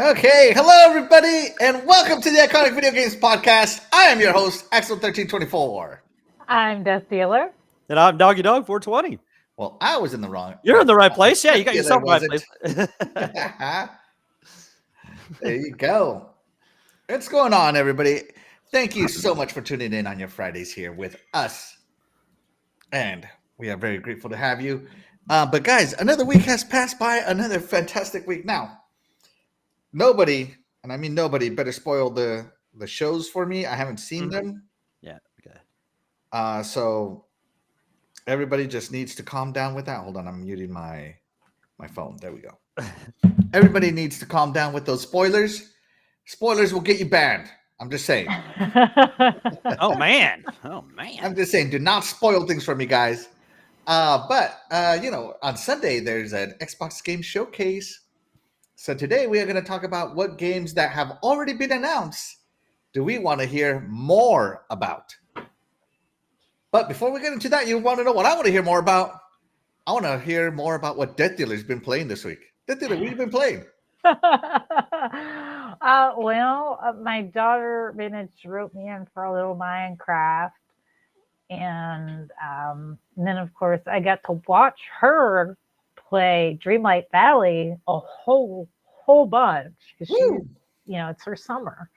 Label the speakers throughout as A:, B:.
A: Okay, hello everybody, and welcome to the Iconic Video Games Podcast. I am your host, Axel1324.
B: I'm DeathDealer.
C: And I'm Doggy Dog 420.
A: Well, I was in the wrong.
C: You're in the right place. Yeah, you got
A: Yeah,
C: yourself in the right
A: wasn't.
C: place.
A: There you go. What's going on, everybody? Thank you so much for tuning in on your Fridays here with us. And we are very grateful to have you. But guys, another week has passed by, another fantastic week. Now, nobody, and I mean nobody, better spoil the shows for me. I haven't seen them.
C: Yeah, okay.
A: So everybody just needs to calm down with that. Hold on, I'm muting my phone. There we go. Everybody needs to calm down with those spoilers. Spoilers will get you banned. I'm just saying.
C: Oh man.
A: I'm just saying, do not spoil things for me, guys. But on Sunday there's an Xbox Game Showcase. So today we are going to talk about what games that have already been announced do we want to hear more about. But before we get into that, you want to know what I want to hear more about? I want to hear more about what DeathDealer's been playing this week. DeathDealer, what have you been playing?
B: My daughter wrote me in for a little Minecraft. And then, of course, I got to watch her play Dreamlight Valley a whole bunch because it's her summer.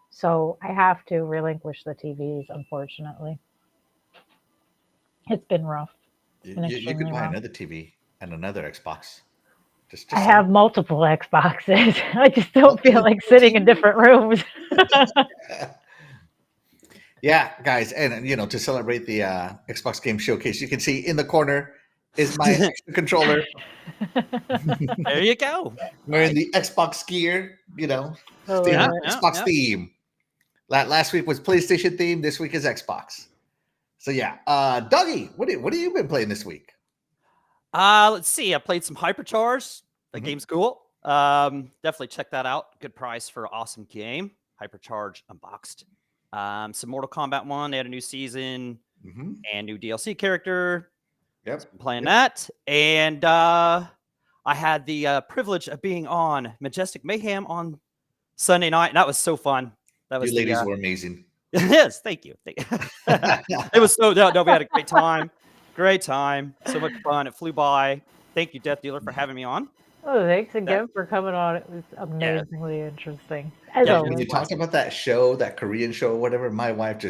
B: So I have to relinquish the TVs, unfortunately. It's been rough.
A: You could buy another TV and another Xbox. Just
B: I have multiple Xboxes. I just don't feel like sitting in different rooms.
A: Yeah, guys, and to celebrate the Xbox Game Showcase, you can see in the corner is my extra controller.
C: There you go.
A: Wearing the Xbox gear, Xbox theme. Last week was PlayStation theme. This week is Xbox. So yeah, Dougie, what have you been playing this week?
C: Let's see. I played some Hypercharge. The game's cool. Definitely check that out. Good price for an awesome game. Hypercharge Unboxed. Some Mortal Kombat 1. They had a new season and new DLC character.
A: Yep.
C: Playing that. And I had the privilege of being on Majestic Mayhem on Sunday night. And that was so fun. That was
A: you ladies were amazing.
C: Yes, thank you. It was so no, we had a great time. Great time. So much fun. It flew by. Thank you, Death Dealer, for having me on.
B: Oh, thanks again for coming on. It was amazingly interesting.
A: When you talked about that show, that Korean show or whatever, my wife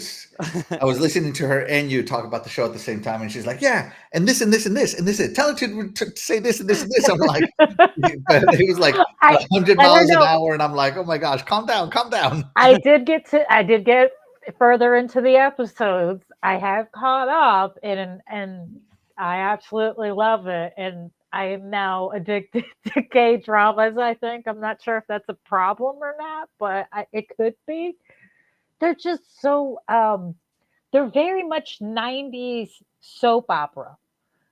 A: I was listening to her and you talk about the show at the same time, and she's like, yeah, and this and this and this and this. Tell her to say this and this and this. I'm like, but it was like $100 an hour, and I'm like, oh my gosh, calm down.
B: I did get further into the episodes. I have caught up, and I absolutely love it. And I am now addicted to K-dramas, I think. I'm not sure if that's a problem or not, but it could be. They're just so, they're very much 90s soap opera.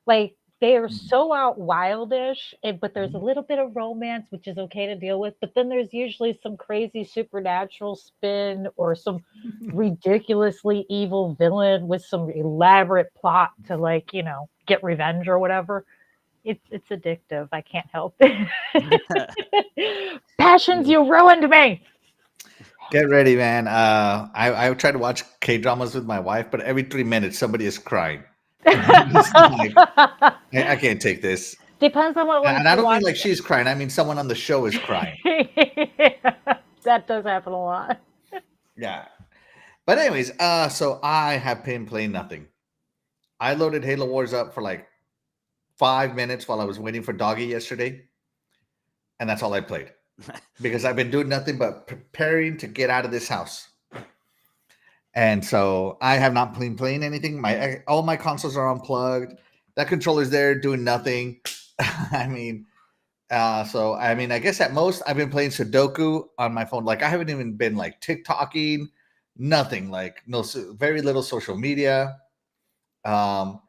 B: Like, they are so out wildish, but there's a little bit of romance, which is okay to deal with. But then there's usually some crazy supernatural spin or some ridiculously evil villain with some elaborate plot to, get revenge or whatever. It's addictive. I can't help it. Passions, you ruined me.
A: Get ready, man. I try to watch K-dramas with my wife, but every 3 minutes somebody is crying. I can't take this.
B: Depends on what.
A: And I don't mean like she's crying. I mean someone on the show is crying.
B: That does happen a lot.
A: Yeah. But anyways, so I have been playing nothing. I loaded Halo Wars up for like 5 minutes while I was waiting for Doggy yesterday. And that's all I played. Because I've been doing nothing but preparing to get out of this house. And so I have not been playing anything. All my consoles are unplugged. That controller's there doing nothing. I guess at most I've been playing Sudoku on my phone. Like I haven't even been like TikToking, nothing. Like very little social media. So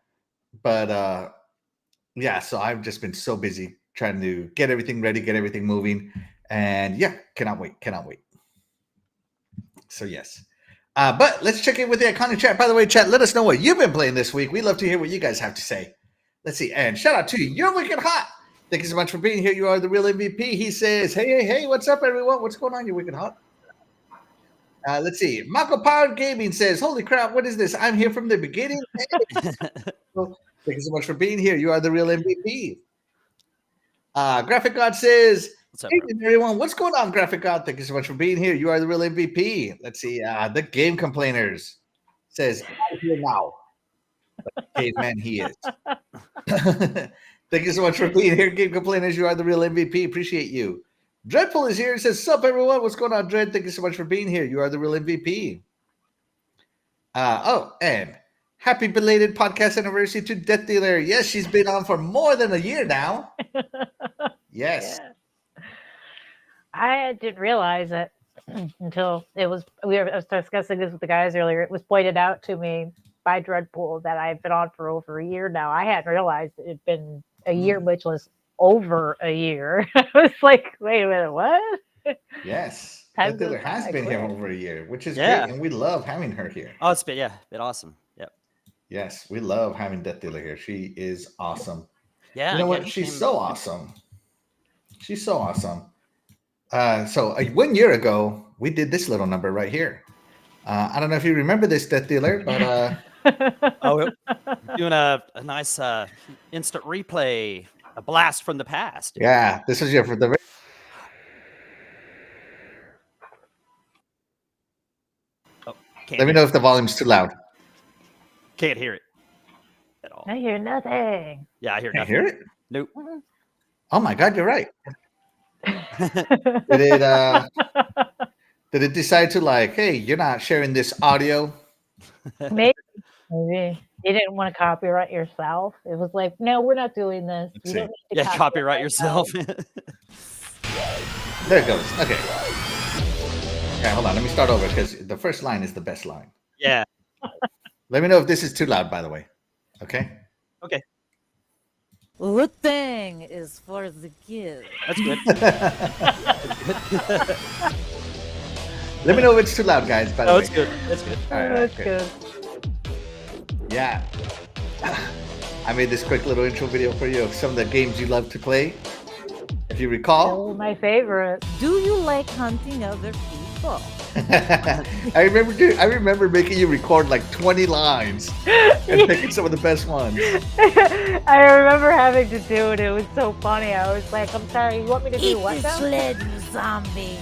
A: I've just been so busy trying to get everything ready, get everything moving. And yeah, cannot wait. So yes. But let's check in with the Iconic chat. By the way, chat, let us know what you've been playing this week. We'd love to hear what you guys have to say. Let's see. And shout out to You're Wicked Hot. Thank you so much for being here. You are the real MVP. He says, hey, what's up, everyone? What's going on, you wicked hot? Let's see. Marco Power Gaming says, holy crap, what is this? I'm here from the beginning. Hey. Well, thank you so much for being here. You are the real MVP. Graphic God says,
C: What's up,
A: hey,
C: bro?
A: everyone. What's going on, Graphic God? Thank you so much for being here. You are the real MVP. Let's see. The Game Complainers says, I'm here now. Caveman he is. Thank you so much for being here, Game Complainers. You are the real MVP. Appreciate you. Dreadful is here. He says, sup, everyone? What's going on, Dread? Thank you so much for being here. You are the real MVP. And happy belated podcast anniversary to DeathDealer. Yes, she's been on for more than a year now. Yes.
B: Yeah. I didn't realize it until I was discussing this with the guys earlier. It was pointed out to me by Dreadpool that I've been on for over a year now. I hadn't realized it had been a year, which was over a year. I was like, wait a minute, what?
A: Yes.
B: Time
A: DeathDealer
B: goes
A: has
B: by
A: been here
B: quick.
A: over a year, which is
C: Yeah.
A: great, and we love having her here.
C: Oh, it's been awesome. Yep.
A: Yes, we love having DeathDealer here. She is awesome.
C: Yeah.
A: You know
C: yeah,
A: what? She's
C: came-
A: so awesome. She's so awesome. So 1 year ago, we did this little number right here. I don't know if you remember this, DeathDealer, but
C: Oh, doing a nice instant replay, a blast from the past.
A: yeah, this is your for the.
C: Can't
A: Let me
C: hear
A: know
C: it.
A: if the volume's too loud.
C: Can't hear it at all.
B: I hear nothing.
C: Yeah, I hear
A: Can't
C: nothing.
A: hear it.
C: Nope.
A: Oh my God, you're right. Did it decide to like, hey, you're not sharing this audio?
B: Maybe you didn't want to copyright yourself. It was like, no, we're not doing this.
A: Let's
B: You
A: see.
B: don't need to
C: Yeah, copyright yourself.
A: There it goes. Okay. Okay, hold on. Let me start over because the first line is the best line.
C: Yeah.
A: Let me know if this is too loud, by the way. Okay.
C: Okay.
D: Good thing is for the kids.
C: That's good.
A: Let me know if it's too loud, guys. By the
C: Oh,
A: way.
C: it's good. That's good.
A: All right,
B: That's
A: okay.
B: good.
A: Yeah. I made this quick little intro video for you of some of the games you love to play. If you recall,
B: Oh, my favorite.
D: Do you like hunting other people?
A: I remember making you record like 20 lines and picking some of the best ones.
B: I remember having to do it. It was so funny. I was like, I'm sorry, you want me to
D: Eat
B: do what
D: the
B: now?
D: sled, you zombie.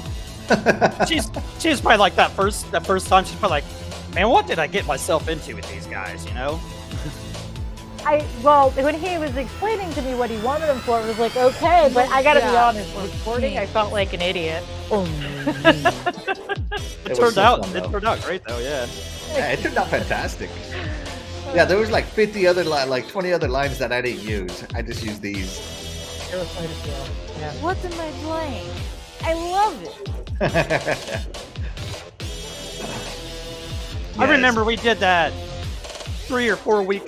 C: She's probably like that first time. She's probably like, man, what did I get myself into with these guys? You know?
B: Well, when he was explaining to me what he wanted them for, it was like, okay, but I gotta be
D: Yeah.
B: honest, recording, I felt like an idiot.
D: Only me.
C: It
A: was
C: turned
A: so
C: out.
A: fun,
C: It
A: though.
C: turned out great though. Yeah.
A: Yeah, it turned out fantastic. Yeah, there was like 50 other like 20 other lines that I didn't use. I just used these.
B: It was quite a few. Yeah.
D: What am I playing? I love it.
C: I remember we did that 3 or 4 week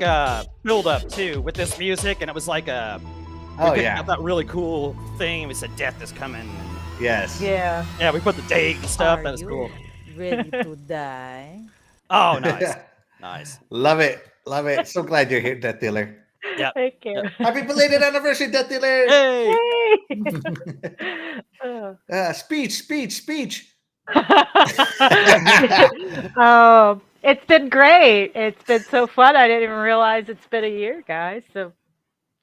C: build up too with this music, and it was like we
A: Oh
C: picked
A: yeah.
C: out that really cool thing. We said death is coming. And,
A: Yes.
B: Yeah.
C: yeah, we put the date and stuff.
D: Are
C: That was
D: you
C: cool.
D: ready to die?
C: Oh, nice, nice.
A: Love it. Love it. So glad you're here, DeathDealer.
C: Yep.
B: Thank you.
A: Happy belated anniversary, DeathDealer.
C: Hey.
B: Hey!
A: Speech.
B: It's been great. It's been so fun. I didn't even realize it's been a year, guys. So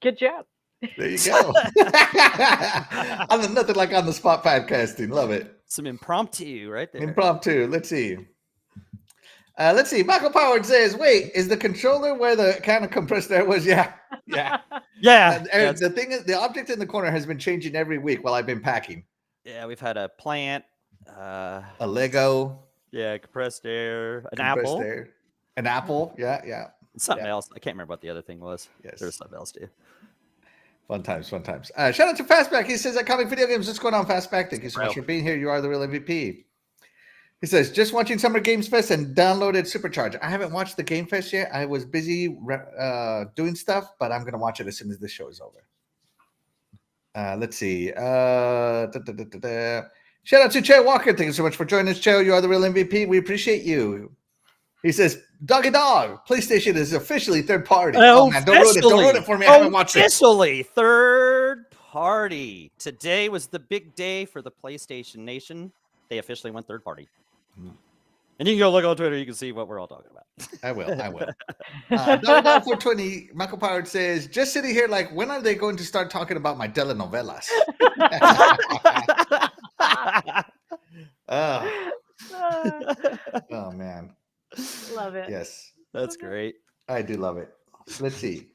B: good job.
A: There you go. Nothing like on the spot podcasting. Love it.
C: Some impromptu right there.
A: Impromptu. Let's see. Michael Power says, "Wait, is the controller where the kind of compressed air was?" Yeah.
C: Yeah.
A: And the thing is, the object in the corner has been changing every week while I've been packing.
C: Yeah, we've had a plant,
A: A Lego,
C: compressed air, an
A: compressed
C: apple,
A: air, an apple. Yeah.
C: and something
A: yeah.
C: else. I can't remember what the other thing was.
A: Yes.
C: There's something else too.
A: Fun times. Shout out to Fastback. He says, "Iconic video games. What's going on, Fastback? Thank you so much for being here. You are the real MVP." He says, "Just watching Summer Games Fest and downloaded Supercharge. I haven't watched the Game Fest yet. I was busy doing stuff, but I'm gonna watch it as soon as this show is over." Let's see. Shout out to Chair Walker. Thank you so much for joining us, Chair. You are the real MVP. We appreciate you. He says, "Doggy Dog, PlayStation is officially third party." Oh man, don't ruin it for me. I haven't watched it.
C: Officially third party. Today was the big day for the PlayStation Nation. They officially went third party. And you can go look on Twitter. You can see what we're all talking about.
A: I will. Dog 420, Michael Powers says, just sitting here like, when are they going to start talking about my telenovelas? Oh, man.
B: Love it.
A: Yes.
C: That's great.
A: I do love it. Let's see.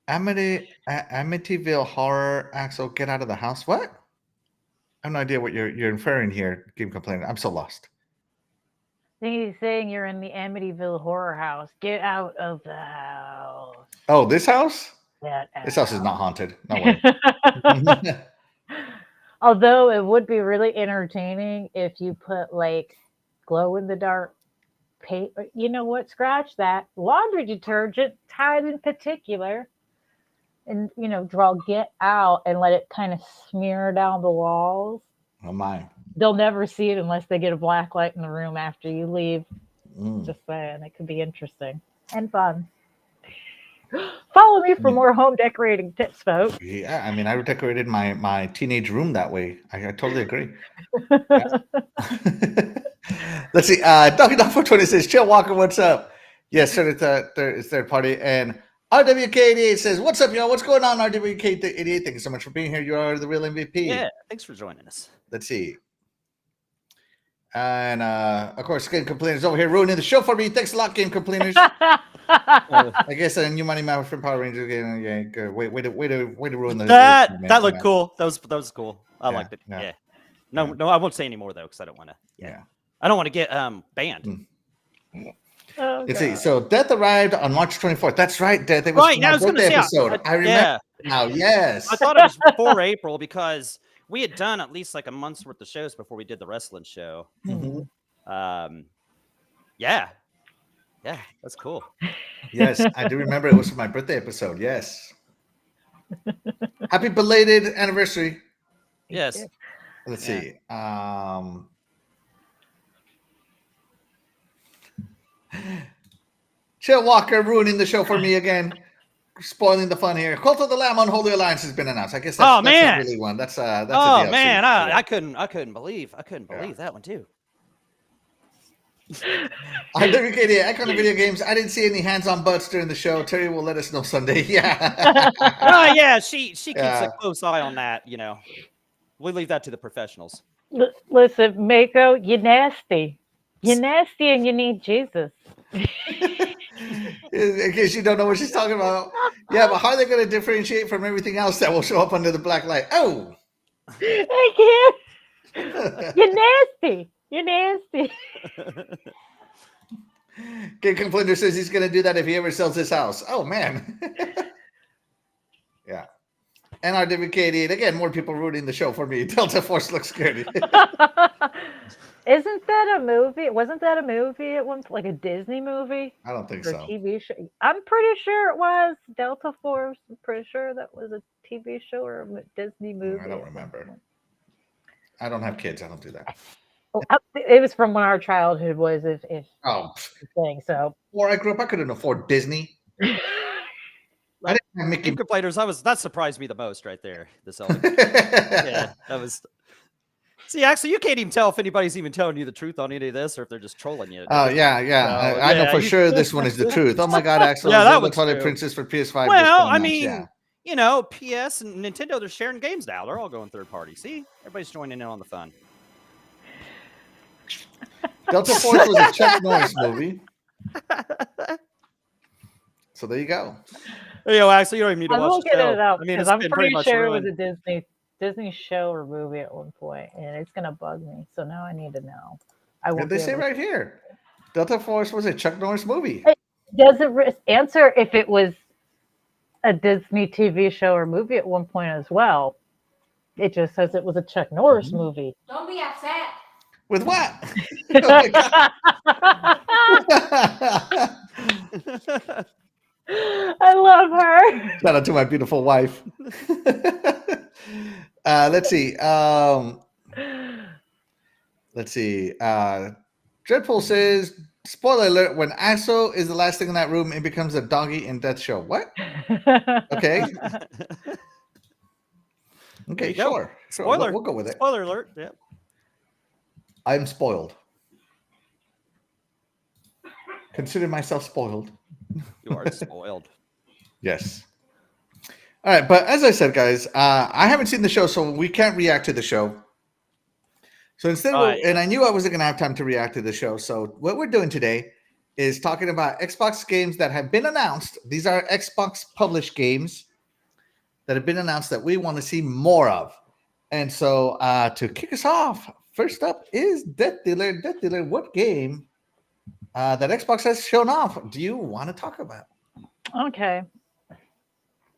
A: Amityville Horror, Axel, get out of the house. What? I have no idea what you're inferring here, Game Complainer. I'm so lost.
B: I think he's saying you're in the Amityville horror house. Get out of the house.
A: Oh, this house?
B: Get
A: This house is
B: out.
A: not haunted. No way.
B: Although it would be really entertaining if you put like glow in the dark paint. You know what? Scratch that. Laundry detergent, Tide in particular, and draw "get out" and let it kind of smear down the walls.
A: Oh my.
B: They'll never see it unless they get a black light in the room after you leave. Just saying, it could be interesting and fun. Follow me for more home decorating tips, folks.
A: Yeah, I mean, I decorated my teenage room that way. I totally agree. Let's see. Doggy Dog 420 says, "Chill Walker, what's up?" Yes, sir. It's third party. And RWK88 says, "What's up, y'all? What's going on, RWK88? Thank you so much for being here. You are the real MVP."
C: Yeah, thanks for joining us.
A: Let's see. And of course, Game Complainers over here ruining the show for me. Thanks a lot, Game Complainers. I guess a new Money Man from Power Rangers game. Yeah, good. Way to ruin the
C: That looked cool. That was cool. I liked it.
A: Yeah.
C: No, I won't say anymore though, because I don't want to.
A: Yeah.
C: I don't want to get banned.
B: Oh,
A: Let's see. So Death arrived on March 24th. That's right, Death. It was
C: Right,
A: my
C: I was gonna
A: birthday
C: say,
A: episode. I remember now. Yes.
C: I thought it was before April because we had done at least like a month's worth of shows before we did the wrestling show. Yeah, that's cool.
A: Yes, I do remember it was my birthday episode. Yes. Happy belated anniversary.
C: Yes.
A: Let's see. Chill Walker ruining the show for me again. Spoiling the fun here. Cult of the Lamb Unholy Alliance has been announced. I guess that's not really one. That's a DLC.
C: Man, I couldn't believe that one too.
A: I live in KD. Icon of video games. I didn't see any hands-on butts during the show. Terry will let us know Sunday. Yeah.
C: Yeah, she keeps a close eye on that. We leave that to the professionals.
B: Listen, Mako, you're nasty. You're nasty, and you need Jesus.
A: In case you don't know what she's talking about. Yeah, but how are they going to differentiate from everything else that will show up under the black light? Oh,
B: I can't. You're nasty. You're nasty.
A: Game Complainer says he's going to do that if he ever sells his house. Oh, man. Yeah. And RWK88, again, more people rooting the show for me. Delta Force looks scary.
B: Isn't that a movie? Wasn't that a movie at one, like a Disney movie?
A: I don't think
B: or
A: so.
B: TV show? I'm pretty sure it was Delta Force. I'm pretty sure that was a TV show or a Disney movie.
A: I don't remember. I don't have kids. I don't do that.
B: It was from when our childhood was, if thing. So,
A: Before I grew up, I couldn't afford Disney. I didn't have Mickey.
C: Game Complainers, that surprised me the most right there. The Zelda. Yeah, that was. See, actually, you can't even tell if anybody's even telling you the truth on any of this, or if they're just trolling you.
A: Oh yeah.
C: So,
A: I know for sure this one is the truth. Oh my God, Axel!
C: Yeah, that
A: Zelda
C: was
A: Twilight
C: true.
A: Princess for PS5.
C: Well, I mean, PS and Nintendo, they're sharing games now. They're all going third party. See, everybody's joining in on the fun.
A: Delta Force was a Chuck Norris movie. So there you go.
C: Actually, you don't even need to
B: I'm
C: watch the
B: looking
C: show.
B: it up
C: I mean,
B: because
C: it's
B: I'm
C: been
B: pretty
C: much
B: sure it
C: ruined.
B: was a Disney show or movie at one point, and it's gonna bug me. So now I need to know.
A: Did they say right here? Delta Force was a Chuck Norris movie.
B: It doesn't answer if it was a Disney TV show or movie at one point as well. It just says it was a Chuck Norris movie.
E: Don't be upset.
A: With what? Oh my God.
B: I love her.
A: Shout out to my beautiful wife. Let's see. Dreadpool says Spoiler alert: when Axel is the last thing in that room, it becomes a doggy in Death Show. What? Okay.
C: There
A: Okay,
C: you go.
A: sure.
C: Spoiler.
A: We'll go with it.
C: Spoiler alert. Yeah.
A: I'm spoiled. Consider myself spoiled.
C: You are spoiled.
A: Yes. All right, but as I said, guys, I haven't seen the show, so we can't react to the show. So instead,
C: Right.
A: and I knew I wasn't going to have time to react to the show. So what we're doing today is talking about Xbox games that have been announced. These are Xbox published games that have been announced that we want to see more of. And so to kick us off, first up is DeathDealer. DeathDealer, what game that Xbox has shown off do you want to talk about?
B: Okay.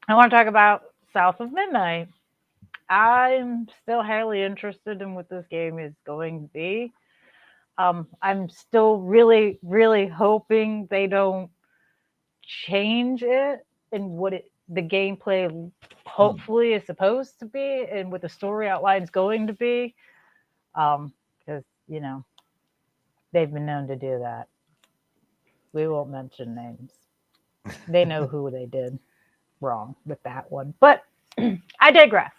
B: I want to talk about South of Midnight. I'm still highly interested in what this game is going to be. I'm still really, really hoping they don't change it and what the gameplay hopefully is supposed to be and what the story outline is going to be. Because, they've been known to do that. We won't mention names. They know who they did wrong with that one. But I digress.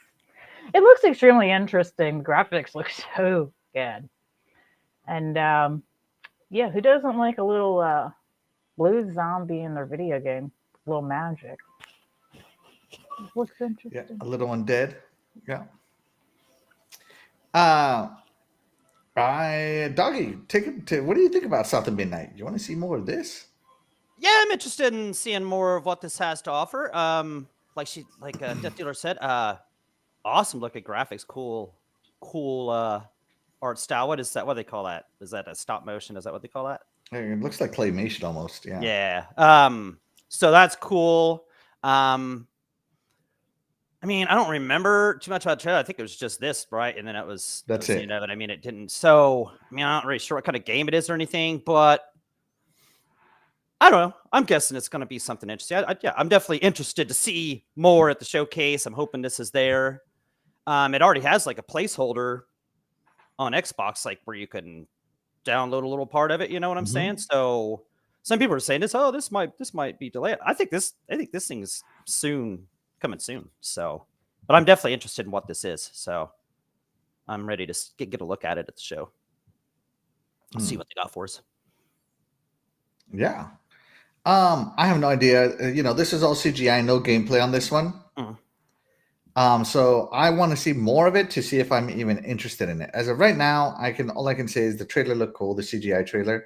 B: It looks extremely interesting. The graphics look so good. And who doesn't like a little blue zombie in their video game? A little magic. It looks interesting.
A: Yeah, a little undead. Yeah. Doggy, take it to. What do you think about South of Midnight? You want to see more of this?
C: Yeah, I'm interested in seeing more of what this has to offer. Like DeathDealer said, awesome looking graphics, cool art style. What is that? What do they call that? Is that a stop motion? Is that what they call that?
A: It looks like claymation almost. Yeah.
C: Yeah. So that's cool. I mean, I don't remember too much about the trailer. I think it was just this, right? And then
A: That's it.
C: I mean, it didn't. So, I mean, I'm not really sure what kind of game it is or anything, but I don't know. I'm guessing it's going to be something interesting. I'm definitely interested to see more at the showcase. I'm hoping this is there. It already has like a placeholder on Xbox, like where you can download a little part of it. You know what I'm saying? So some people are saying this. Oh, this might be delayed. I think this thing is coming soon. So, but I'm definitely interested in what this is. So I'm ready to get a look at it at the show. See what they got for us.
A: Yeah. I have no idea. This is all CGI, no gameplay on this one. So I want to see more of it to see if I'm even interested in it. As of right now, all I can say is the trailer looked cool, the CGI trailer.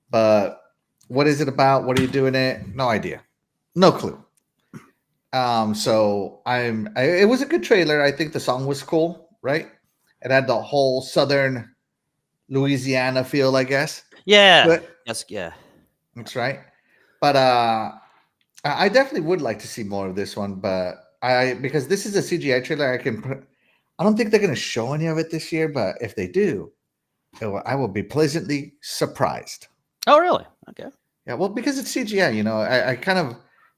A: But what is it about? What are you doing it? No idea. No clue. So it was a good trailer. I think the song was cool, right? It had the whole southern Louisiana feel, I guess.
C: Yeah.
A: But,
C: yes. Yeah.
A: That's right. But I definitely would like to see more of this one. But because this is a CGI trailer, I don't think they're going to show any of it this year. But if they do, I will be pleasantly surprised.
C: Oh, really? Okay.
A: Yeah. Well, because it's CGI,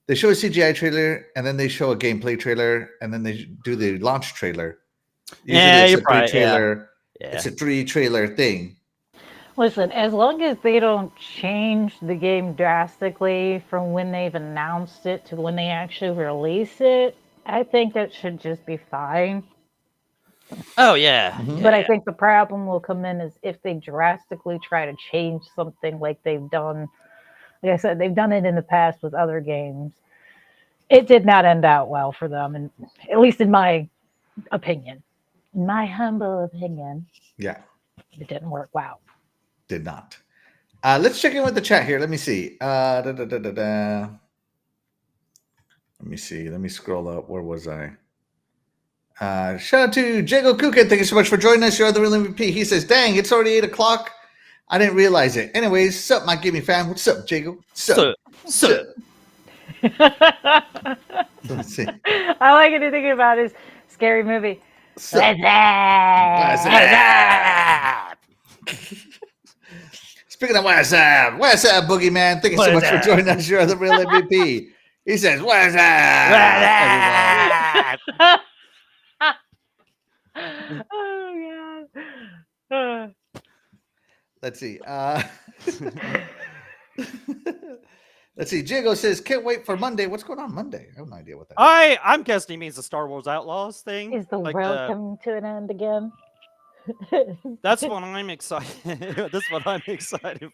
A: they show a CGI trailer and then they show a gameplay trailer and then they do the launch trailer. Usually
C: you're right.
A: Trailer.
C: Yeah.
A: It's a 3 trailer thing.
B: Listen, as long as they don't change the game drastically from when they've announced it to when they actually release it, I think that should just be fine.
C: Oh, yeah.
B: But I think the problem will come in is if they drastically try to change something like they've done. Like I said, they've done it in the past with other games. It did not end out well for them, and at least in my opinion. In my humble opinion.
A: Yeah.
B: It didn't work well.
A: Did not. Let's check in with the chat here. Let me see. Let me see. Let me scroll up. Where was I? Shout out to Jago Kukin. Thank you so much for joining us. You're the real MVP. He says, dang, it's already 8 o'clock. I didn't realize it. Anyways, sup, my gimme fam. What's up, Jago? Sup. Let's see.
B: I like it to think about his scary movie.
A: Sup.
B: What's up?
A: Speaking of what's up, Boogeyman? Thank you so much for joining us. You're the real MVP. He says, what's up?
B: Oh, yeah.
A: Let's see. Let's see. Jago says, "Can't wait for Monday." What's going on Monday? I have no idea what that is.
C: I'm guessing he means the Star Wars Outlaws thing.
B: Is the
C: like
B: world coming to an end again?
C: That's what I'm excited. That's what I'm excited.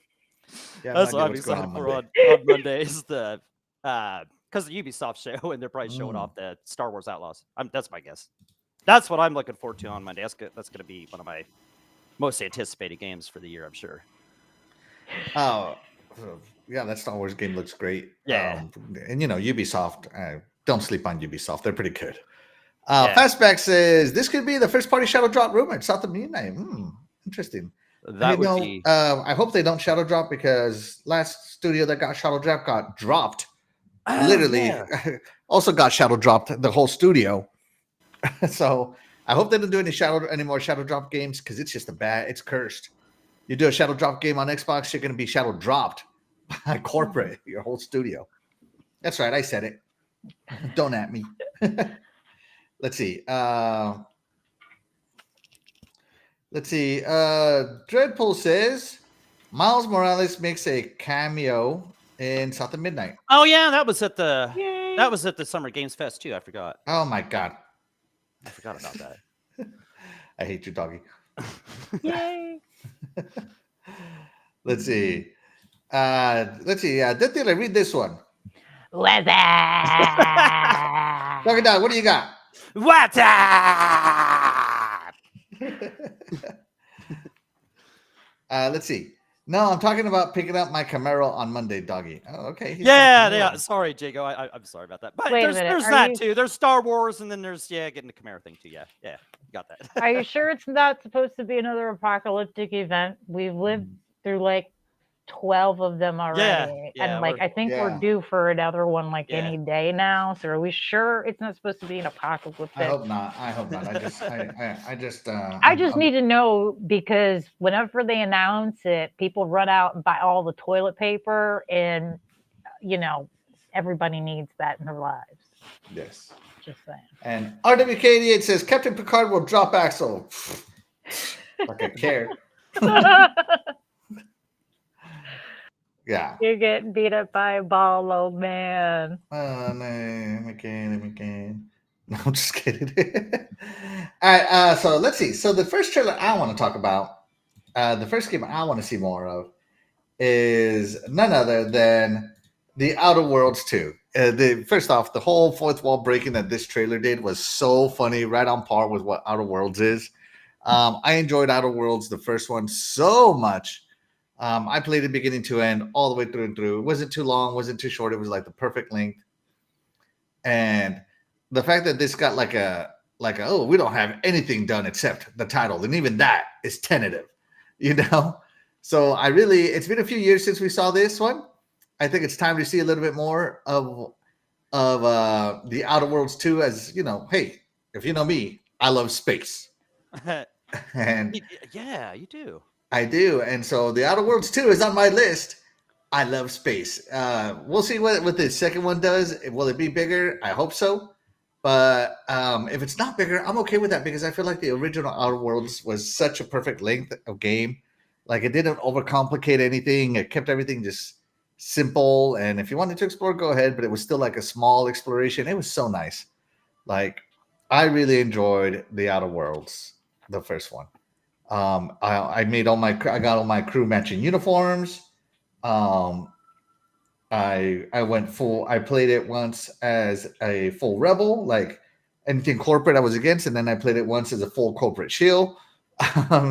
A: Yeah, I have
C: That's
A: no
C: what
A: idea
C: I'm
A: what's going
C: excited
A: on
C: for
A: Monday.
C: on Monday is the because the Ubisoft show and they're probably showing off the Star Wars Outlaws. That's my guess. That's what I'm looking forward to on Monday. That's good. That's going to be one of my most anticipated games for the year, I'm sure.
A: Oh, yeah, that Star Wars game looks great.
C: Yeah.
A: And Ubisoft, don't sleep on Ubisoft. They're pretty good.
C: Yeah.
A: Fastback says, this could be the first party shadow drop rumored South of Midnight. Interesting.
C: That would be.
A: I hope they don't shadow drop because last studio that got shadow drop got dropped. Literally, also got shadow dropped the whole studio. So I hope they don't do any more shadow drop games because it's just it's cursed. You do a shadow drop game on Xbox, you're going to be shadow dropped by corporate, your whole studio. That's right, I said it. Don't at me. Let's see. Dreadpool says Miles Morales makes a cameo in South of Midnight.
C: Oh yeah, that was at the Summer Games Fest too. I forgot.
A: Oh my god,
C: I forgot about that.
A: I hate you, doggy.
B: Yay!
A: Let's see. DeathDealer, read this one.
B: What's
A: Doggy Dog, what do you got?
C: What?
A: Let's see. No, I'm talking about picking up my Camaro on Monday, doggy. Oh, okay.
C: Yeah. Sorry, Jago. I'm sorry about that. But
B: Wait a
C: there's
B: minute,
C: that too. There's Star Wars, and then there's getting the Camaro thing too. Yeah, got that.
B: Are you sure it's not supposed to be another apocalyptic event? We've lived through like 12 of them already.
C: Yeah,
B: and I think we're due for another one any day now. So are we sure it's not supposed to be an apocalyptic?
A: I hope not. I
B: just need to know because whenever they announce it, people run out and buy all the toilet paper and everybody needs that in their lives.
A: Yes.
B: Just saying.
A: And RWK88 says Captain Picard will drop Axel. Like I care. Yeah.
B: You're getting beat up by a ball, old man.
A: Oh, no. McCain. No, I'm just kidding. All right. So let's see. So the first trailer I want to talk about, the first game I want to see more of is none other than The Outer Worlds 2. First off, the whole fourth wall breaking that this trailer did was so funny, right on par with what Outer Worlds is. I enjoyed Outer Worlds, the first one, so much. I played it beginning to end, all the way through and through. It wasn't too long, wasn't too short. It was like the perfect length. And the fact that this got like a oh, we don't have anything done except the title, and even that is tentative, So it's been a few years since we saw this one. I think it's time to see a little bit more of The Outer Worlds 2, as hey, if you know me, I love space. And
C: yeah, you do.
A: I do. And so The Outer Worlds 2 is on my list. I love space. We'll see what the second one does. Will it be bigger? I hope so. But if it's not bigger, I'm okay with that because I feel like the original Outer Worlds was such a perfect length of game. Like it didn't overcomplicate anything. It kept everything just simple. And if you wanted to explore, go ahead. But it was still like a small exploration. It was so nice. Like I really enjoyed The Outer Worlds, the first one. I got all my crew matching uniforms. I went full. I played it once as a full rebel, like anything corporate I was against, and then I played it once as a full corporate shield. I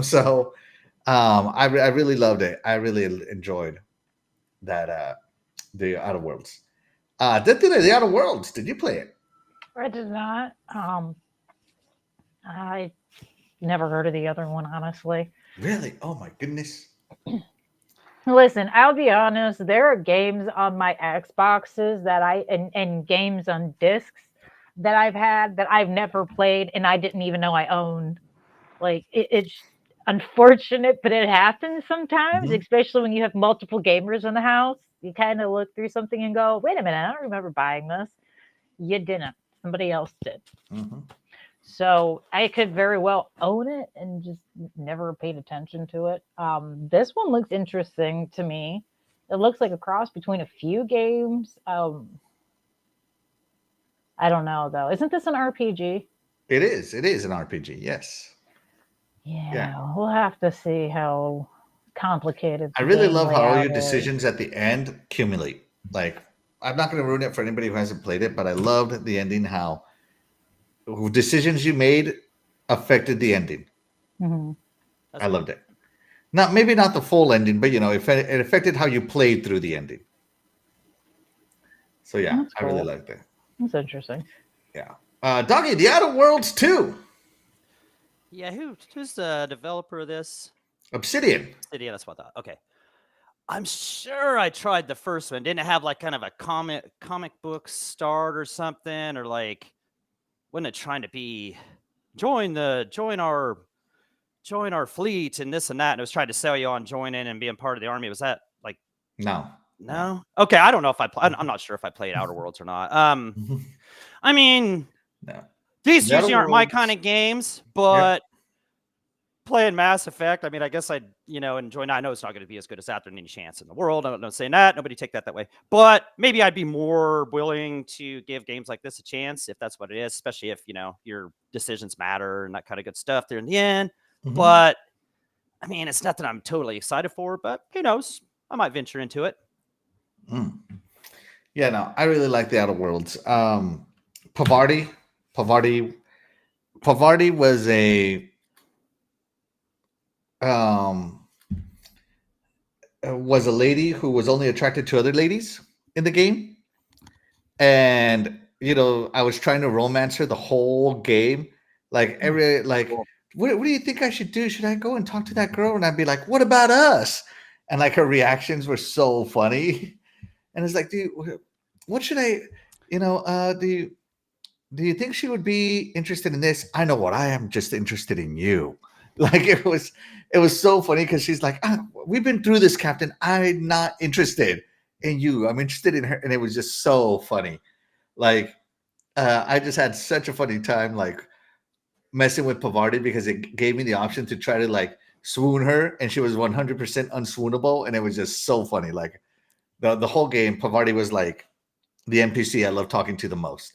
A: really loved it. I really enjoyed that. The Outer Worlds. The Outer Worlds. Did you play it?
B: I did not. I never heard of the other one, honestly.
A: Really? Oh my goodness.
B: Listen, I'll be honest. There are games on my Xboxes that and games on discs that I've had that I've never played and I didn't even know I owned. Like it's unfortunate, but it happens sometimes, especially when you have multiple gamers in the house. You kind of look through something and go, "Wait a minute, I don't remember buying this." You didn't. Somebody else did. So I could very well own it and just never paid attention to it. This one looks interesting to me. It looks like a cross between a few games. I don't know though. Isn't this an RPG?
A: It is. It is an RPG. Yes.
B: Yeah, we'll have to see how complicated.
A: I
B: the
A: really
B: game
A: love how all your
B: layout is.
A: decisions at the end accumulate. Like, I'm not going to ruin it for anybody who hasn't played it, but I loved the ending. How decisions you made affected the ending.
B: Mhm.
C: That's
A: I loved it. Maybe not the full ending, but it affected how you played through the ending. So yeah,
B: That's
A: I really
B: cool.
A: liked it.
B: That's interesting.
A: Yeah. Doggy, The Outer Worlds 2.
C: Yeah, who's the developer of this?
A: Obsidian.
C: Yeah, that's what I thought. Okay. I'm sure I tried the first one. Didn't it have like kind of a comic book start or something, or like wasn't it trying to be join our fleet and this and that, and it was trying to sell you on joining and being part of the army? Was that like no? Okay, I don't know if I'm not sure if I played Outer Worlds or not. I mean,
A: No.
C: these
A: The Outer
C: usually aren't my
A: Worlds-
C: kind of games, but playing Mass Effect, I mean, I guess I'd, enjoy. I know it's not going to be as good as that. There's any chance in the world. I'm not saying that. Nobody take that way. But maybe I'd be more willing to give games like this a chance if that's what it is, especially if, your decisions matter and that kind of good stuff there in the end.
A: Mhm.
C: But, I mean, it's nothing I'm totally excited for, but who knows? I might venture into it.
A: Yeah, no, I really like The Outer Worlds. Pavardi was a lady who was only attracted to other ladies in the game, and I was trying to romance her the whole game. Like what do you think I should do? Should I go and talk to that girl? And I'd be like, what about us? And like her reactions were so funny, and it's like, dude, what should I? Do you think she would be interested in this? I know what I am just interested in you. Like it was so funny because she's like, we've been through this, Captain. I'm not interested in you. I'm interested in her. And it was just so funny. Like I just had such a funny time like messing with Pavardi because it gave me the option to try to like swoon her, and she was 100% unswoonable, and it was just so funny. Like the whole game, Pavardi was like the NPC I love talking to the most.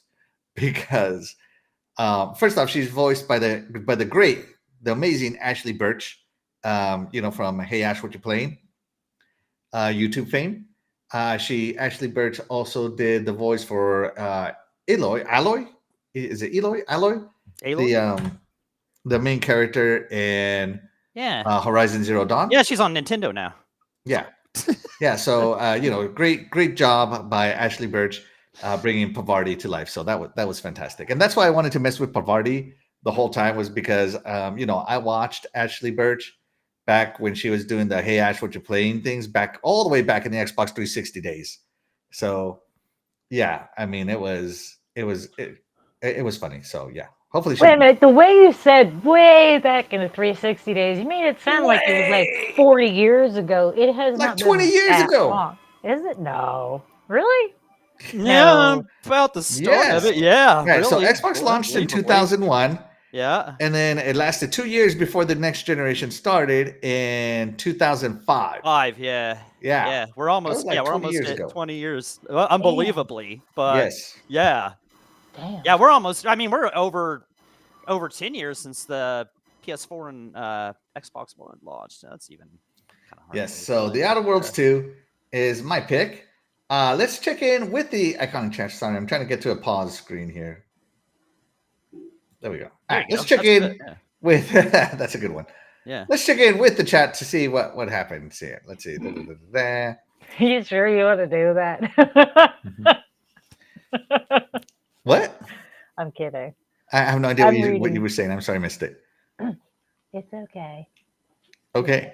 A: Because first off, she's voiced by the amazing Ashley Birch, from Hey Ash, What You Playing, YouTube fame. Ashley Birch also did the voice for Alloy. Is it Alloy?
C: Aloy?
A: The main character in Horizon Zero Dawn.
C: Yeah, she's on Nintendo now.
A: Yeah, yeah. So great job by Ashley Birch. Bringing Pavardi to life. So that was fantastic. And that's why I wanted to mess with Pavardi the whole time, was because, I watched Ashley Birch back when she was doing the Hey Ash, What You Playing things all the way back in the Xbox 360 days. So yeah, I mean, it was funny. So yeah, hopefully.
B: Wait a minute. The way you said way back in the 360 days, you made it sound like it was like 40 years ago. It has
A: like
B: not
A: 20
B: been
A: years
B: that
A: ago.
B: long. Is it? No. Really?
C: Yeah,
B: No.
C: about the start
A: Yes.
C: of it. Yeah.
A: Right. So
C: really,
A: Xbox launched in
C: unbelievably.
A: 2001.
C: Yeah.
A: And then it lasted 2 years before the next generation started in 2005.
C: 5, yeah.
A: Yeah.
C: Yeah. We're almost
A: like 20 years
C: at
A: ago.
C: 20 years. Well, unbelievably. But
A: Yes.
C: yeah.
B: Damn.
C: Yeah, we're over 10 years since the PS4 and Xbox One launched. So that's even kind of hard.
A: Yes. So The Outer Worlds 2 is my pick. Let's check in with the iconic chat. Sorry, I'm trying to get to a pause screen here. There we go. All right, let's check in with that's a good one.
C: Yeah.
A: Let's check in with the chat to see what happens here. Let's see.
B: Are you sure you want to do that?
A: What?
B: I'm kidding.
A: I have no idea
B: I'm
A: what you
B: reading.
A: were saying. I'm sorry, I missed it.
B: It's okay.
A: Okay.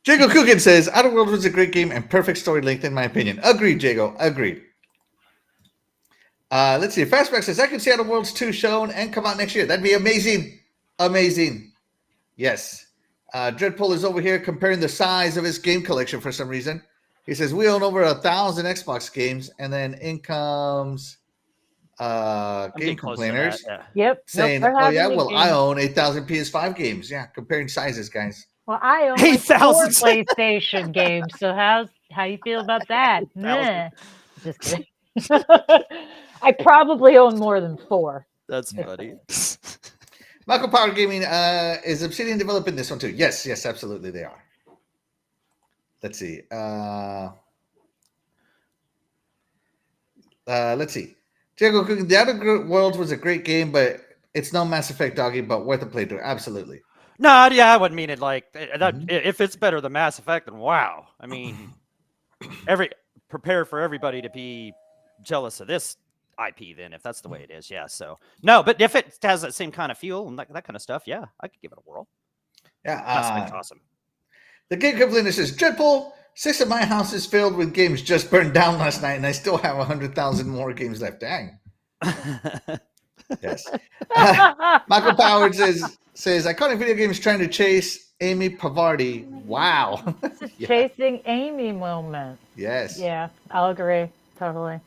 A: Jago Coogan says, Outer Worlds was a great game and perfect story length, in my opinion. Agreed, Jago. Agreed. Let's see. Fastback says, I can see Outer Worlds 2 shown and come out next year. That'd be amazing. Amazing. Yes. Dreadpool is over here comparing the size of his game collection for some reason. He says, we own over 1,000 Xbox games, and then in comes
C: I'm
A: game
C: getting close to that,
A: complainers
C: yeah.
B: Yep.
A: saying,
B: they're
A: "Oh
B: having
A: yeah,
B: me
A: well I
B: games.
A: own 8,000 PS5 games." Yeah, comparing sizes, guys.
B: Well, I own like 4
C: 8,000.
B: PlayStation games. So how you feel about that?
C: 8,000.
B: Nah. Just kidding. I probably own more than 4.
C: That's funny.
A: Michael Power Gaming, is Obsidian developing this one too? Yes, absolutely they are. Let's see. Let's see. Diego Cooking, The Outer Worlds was a great game, but it's no Mass Effect, doggy, but worth a playthrough. Absolutely.
C: No, yeah, I wouldn't mean it like that.
A: Mhm.
C: If it's better than Mass Effect, then wow. I mean, prepare for everybody to be jealous of this IP. Then, if that's the way it is, yeah. So no, but if it has that same kind of feel and that kind of stuff, yeah, I could give it a whirl.
A: Yeah.
C: Mass Effect's awesome.
A: The Game Complainer says, Dreadpool, 6 of my houses filled with games just burned down last night, and I still have 100,000 more games left. Dang. Yes. Michael Powers says, iconic video games trying to chase Amy Pavardi. Wow. Yeah.
B: Chasing Amy moment.
A: Yes.
B: Yeah, I'll agree. Totally.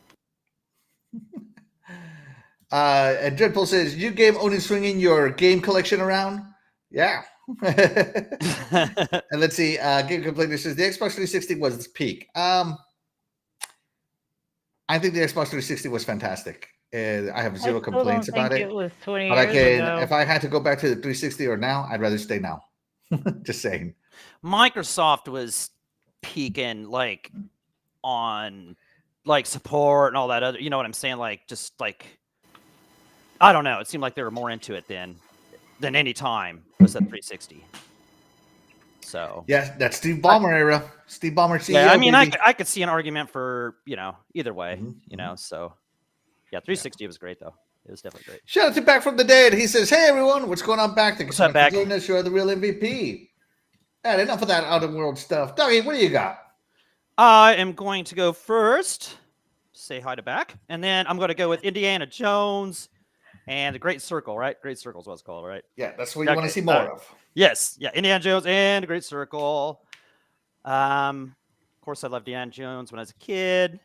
A: And Dreadpool says, you game owning swinging your game collection around? Yeah. And let's see. Game Complainer says, the Xbox 360 was its peak. I think the Xbox 360 was fantastic. I have zero complaints about it.
B: It was 20
A: But I
B: years
A: can,
B: ago.
A: if I had to go back to the 360 or now, I'd rather stay now. Just saying.
C: Microsoft was peaking like on like support and all that other, you know what I'm saying? Like just like I don't know. It seemed like they were more into it than any time was at 360. So
A: Yes, that's Steve Ballmer era. Steve Ballmer CEO.
C: yeah, I mean,
A: baby.
C: I could see an argument for either way.
A: Mhm,
C: You know, so yeah, 360 was great though. It was definitely great.
A: Shout out to Back from the Dead. He says, hey everyone, what's going on back?
C: What's up, Back?
A: Joining us. You're the real MVP. And enough of that outer world stuff. Doggy, what do you got?
C: I am going to go first. Say hi to Back, and then I'm going to go with Indiana Jones and the Great Circle. Right, Great Circle is what it's called, right?
A: Yeah, that's what you want to see more of.
C: Yes, yeah, Indiana Jones and the Great Circle. Of course, I loved Indiana Jones when I was a kid.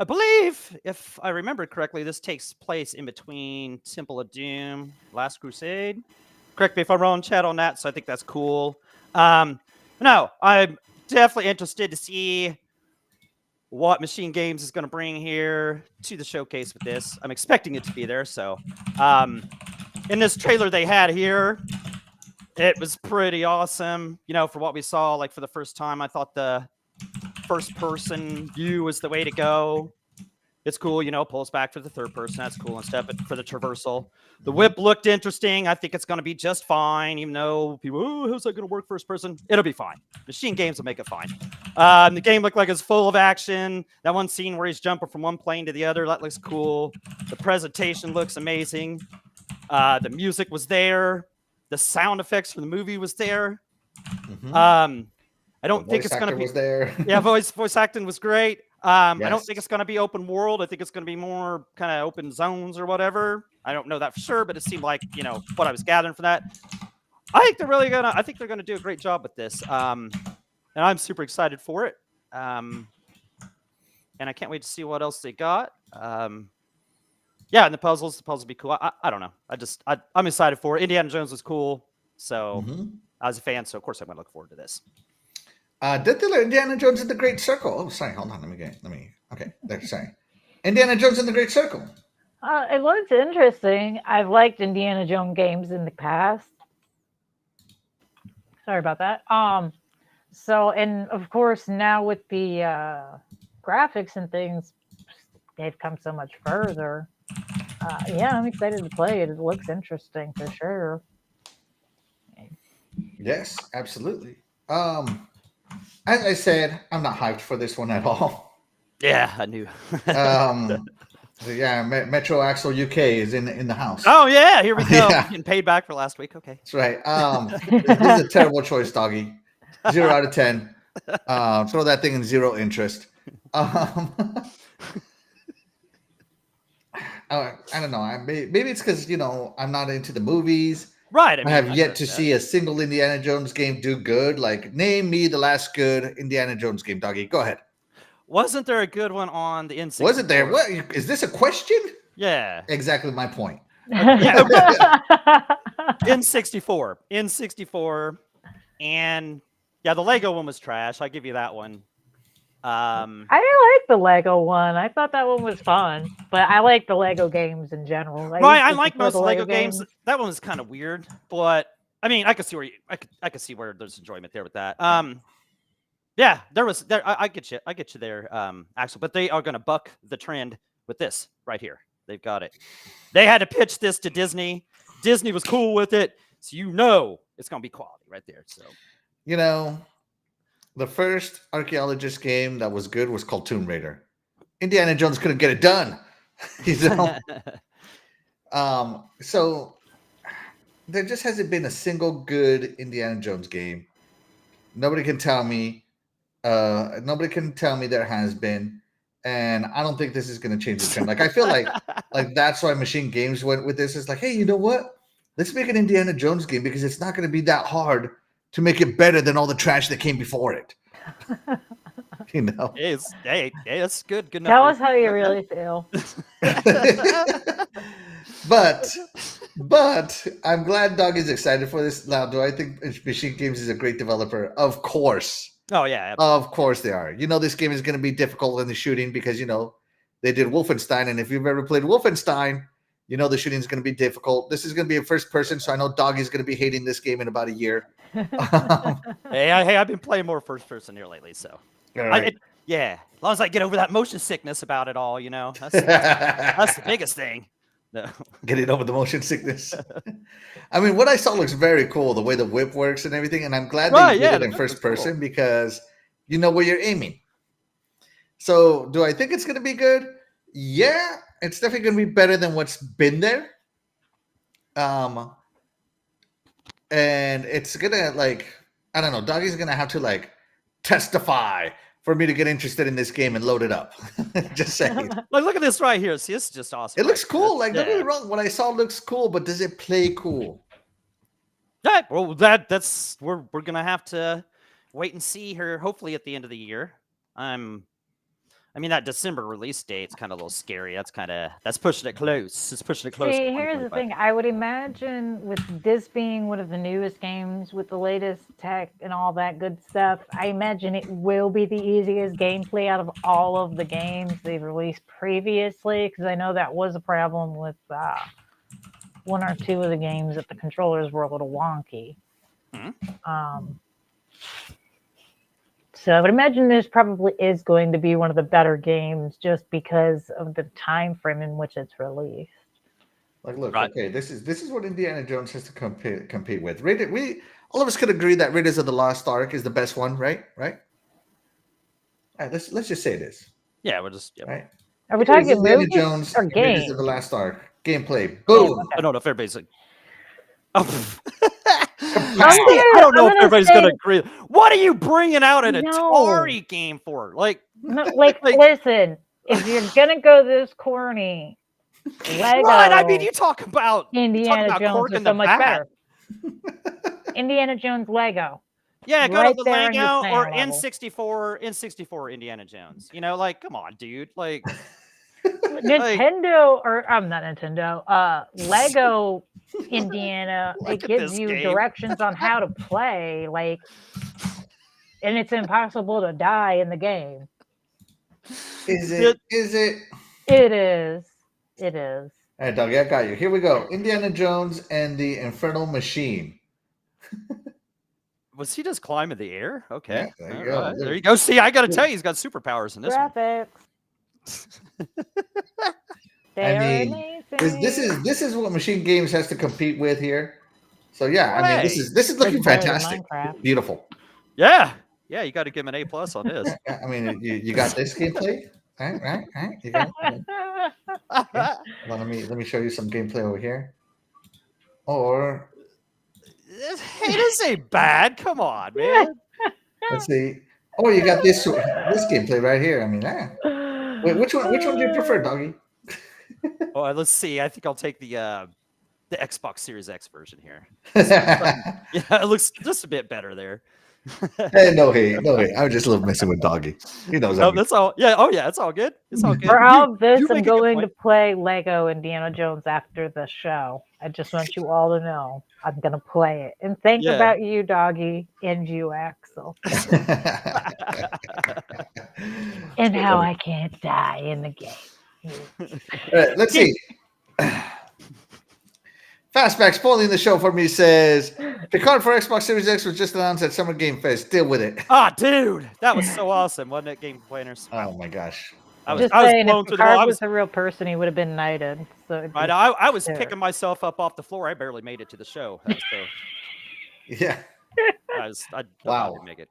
C: I believe, if I remember correctly, this takes place in between Temple of Doom, Last Crusade. Correct me if I'm wrong, chat on that. So I think that's cool. No, I'm definitely interested to see what Machine Games is going to bring here to the showcase with this. I'm expecting it to be there. So, in this trailer they had here, it was pretty awesome. You know, for what we saw, like for the first time, I thought the first-person view was the way to go. It's cool, you know, pulls back for the third person. That's cool and stuff. But for the traversal, the whip looked interesting. I think it's going to be just fine, even though people, oh, how's that going to work first person? It'll be fine. Machine Games will make it fine. The game looked like it's full of action. That one scene where he's jumping from one plane to the other, that looks cool. The presentation looks amazing. The music was there. The sound effects from the movie was there.
A: Mhm.
C: I don't think it's going to be
A: was there.
C: yeah, voice acting was great. I don't
A: Yes.
C: think it's going to be open world. I think it's going to be more kind of open zones or whatever. I don't know that for sure, but it seemed like, you know, what I was gathering from that. I think they're gonna do a great job with this. And I'm super excited for it. And I can't wait to see what else they got. Yeah, and the puzzles will be cool. I don't know. I'm excited for it. Indiana Jones was cool. So
A: Mhm.
C: I was a fan, so of course I'm gonna look forward to this.
A: DeathDealer, Indiana Jones and the Great Circle. Oh, sorry. Hold on. Okay. There, sorry. Indiana Jones and the Great Circle.
B: It looks interesting. I've liked Indiana Jones games in the past. Sorry about that. So, and of course, now with the graphics and things, they've come so much further. Yeah, I'm excited to play it. It looks interesting for sure.
A: Yes, absolutely. As I said, I'm not hyped for this one at all.
C: Yeah, I knew.
A: So yeah, Metro Axel UK is in the house.
C: Oh yeah, here we go.
A: Yeah.
C: Getting paid back for last week. Okay.
A: That's right. This is a terrible choice, doggy. 0 out of 10. Throw that thing in zero interest. I don't know. Maybe it's because I'm not into the movies.
C: Right.
A: I have yet to see a single Indiana Jones game do good. Like, name me the last good Indiana Jones game, doggy. Go ahead.
C: Wasn't there a good one on the N64?
A: Was it there? What is this a question?
C: Yeah.
A: Exactly my point.
C: Yeah. N64, and yeah, the Lego one was trash. I give you that one.
B: I didn't like the Lego one. I thought that one was fun, but I like the Lego games in general.
C: Right, I
B: used to
C: like
B: prefer
C: most
B: the
C: Lego games. That one was kind of weird, but I mean, I could see where I could see where there's enjoyment there with that. Yeah, I get you. I get you there, Axel. But they are going to buck the trend with this right here. They've got it. They had to pitch this to Disney. Disney was cool with it, so you know it's going to be quality right there. So,
A: You know, the first archaeologist game that was good was called Tomb Raider. Indiana Jones couldn't get it done. You know? So there just hasn't been a single good Indiana Jones game. Nobody can tell me. Nobody can tell me there has been, and I don't think this is going to change the trend. Like I feel like that's why Machine Games went with this. It's like, hey, you know what? Let's make an Indiana Jones game because it's not going to be that hard to make it better than all the trash that came before it. You know,
C: hey, that's good. Good enough.
B: Tell us how you really feel.
A: but I'm glad Dog is excited for this. Now, do I think Machine Games is a great developer? Of course.
C: Oh yeah, absolutely.
A: Of course they are. You know, this game is going to be difficult in the shooting because, you know, they did Wolfenstein. And if you've ever played Wolfenstein, you know the shooting is going to be difficult. This is going to be a first person. So I know Dog is going to be hating this game in about a year.
C: Hey, I've been playing more first person here lately. So,
A: Right.
C: yeah, as long as I get over that motion sickness about it all, you know, that's the biggest thing. No.
A: Getting over the motion sickness. I mean, what I saw looks very cool, the way the whip works and everything. And I'm glad they did it in first person because you know where you're aiming. So do I think it's going to be good? Yeah, it's definitely going to be better than what's been there. And it's going to I don't know, Doggy's going to have to testify for me to get interested in this game and load it up. Just saying.
C: Look at this right here. See, this is just awesome.
A: It looks cool. Don't get me wrong. What I saw looks cool, but does it play cool?
C: Yeah, well, that's we're gonna have to wait and see here. Hopefully, at the end of the year. I mean, that December release date's kind of a little scary. That's pushing it close. It's pushing it close.
B: See, here's the thing. I would imagine with this being one of the newest games with the latest tech and all that good stuff, I imagine it will be the easiest gameplay out of all of the games they've released previously, because I know that was a problem with one or two of the games that the controllers were a little wonky.
C: Mm-hmm.
B: So I would imagine this probably is going to be one of the better games just because of the time frame in which it's released.
A: Look, okay, this is what Indiana Jones has to compete with. We all of us could agree that Raiders of the Lost Ark is the best one, right? Right. All right, let's just say it is.
C: Yeah, we'll just
A: right.
B: Are we talking
A: Indiana
B: movies
A: Jones
B: or games?
A: Raiders of the Lost Ark gameplay. Boom.
C: I don't know if everybody's
B: I
C: don't know if everybody's going to agree. What are you bringing out an Atari game for?
B: Listen, if you're going to go this corny, Lego.
C: What? I mean, you talk about
B: Indiana Jones is so much better. Indiana Jones Lego.
C: Yeah, go
B: right
C: to the Lego or
B: level.
C: N64 Indiana Jones. You know, come on, dude.
B: Nintendo or I'm not Nintendo. Lego Indiana. It gives you directions on how to play, and it's impossible to die in the game.
A: Is it?
B: It is. It is.
A: All right, Doggy, I got you. Here we go. Indiana Jones and the Infernal Machine.
C: Was he just climbing the air? Okay.
A: Yeah, there you go.
C: Right. There you go. See, I got to tell you, he's got superpowers in this
B: graphics.
A: This is what Machine Games has to compete with here. So yeah, I mean, this is looking fantastic. Beautiful.
C: Yeah. Yeah, you got to give him an A+ on this.
A: I mean, you got this gameplay, right? You got it. Okay. Well, let me show you some gameplay over here. Or
C: hey, this ain't bad. Come on, man.
A: Let's see. Oh, you got this gameplay right here. I mean, wait, which one do you prefer, Doggy?
C: Oh, let's see. I think I'll take the the Xbox Series X version here.
A: Hey,
C: Yeah, it looks just a bit better there.
A: no hate. I'm just a little messing with Doggy. He knows
C: No,
A: I'm
C: that's all. Yeah. Oh, yeah. It's all good. It's all good.
B: For all of this,
C: you
B: I'm
C: make a good
B: going to
C: point.
B: play Lego Indiana Jones after the show. I just want you all to know I'm going to play it. And think
C: Yeah.
B: about you, Doggy, and you, Axel. And how I can't die in the game.
A: All right, let's see. Fastback spoiling the show for me says Picard for Xbox Series X was just announced at Summer Game Fest. Deal with it.
C: Ah, dude, that was so awesome, wasn't it, Game Planners?
A: Oh my gosh.
C: I was
B: Just
C: blown
B: saying, if
C: through the
B: Picard
C: wall.
B: was a real person, he would have been knighted. So it'd be
C: I was
B: fair.
C: picking myself up off the floor. I barely made it to the show.
A: Yeah.
C: I
A: Wow.
C: didn't make it.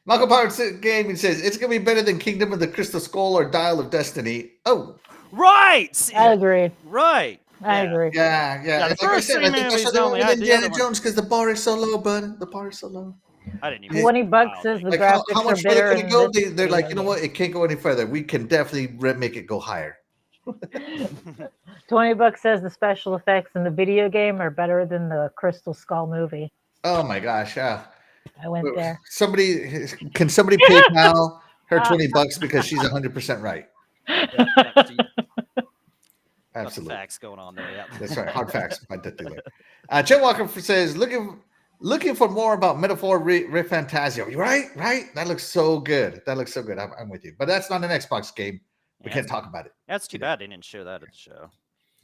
A: Michael Pirates Gaming says it's gonna be better than Kingdom of the Crystal Skull or Dial of Destiny. Oh,
C: Right.
B: I agree.
C: Right.
B: I
C: Yeah.
B: agree.
A: yeah.
C: Yeah, the
A: Like I
C: first
A: said,
C: three
A: I think that's
C: movies
A: what they went
C: only
A: with
C: had the
A: Indiana
C: other one.
A: Jones because the bar is so low, bud. The bar is so low.
C: I didn't even.
B: 20 bucks
C: Wow,
B: says the
A: Like
B: graphics
A: how
B: are
A: much further
B: better.
A: can it go?
B: in this
A: They're like, you know
B: video
A: what? It can't go any further. We can definitely make it go higher.
B: game. 20 bucks says the special effects in the video game are better than the Crystal Skull movie.
A: Oh my gosh!
B: I went there.
A: Can somebody PayPal her $20 because she's 100% right? Absolutely.
C: Facts going on there. Yeah.
A: That's right. Hard facts by DeathDealer. Chet Walker says, looking for more about Metaphor Fantasio. Right? That looks so good. I'm with you. But that's not an Xbox game. We can't talk about it.
C: That's too bad they didn't show that at the show.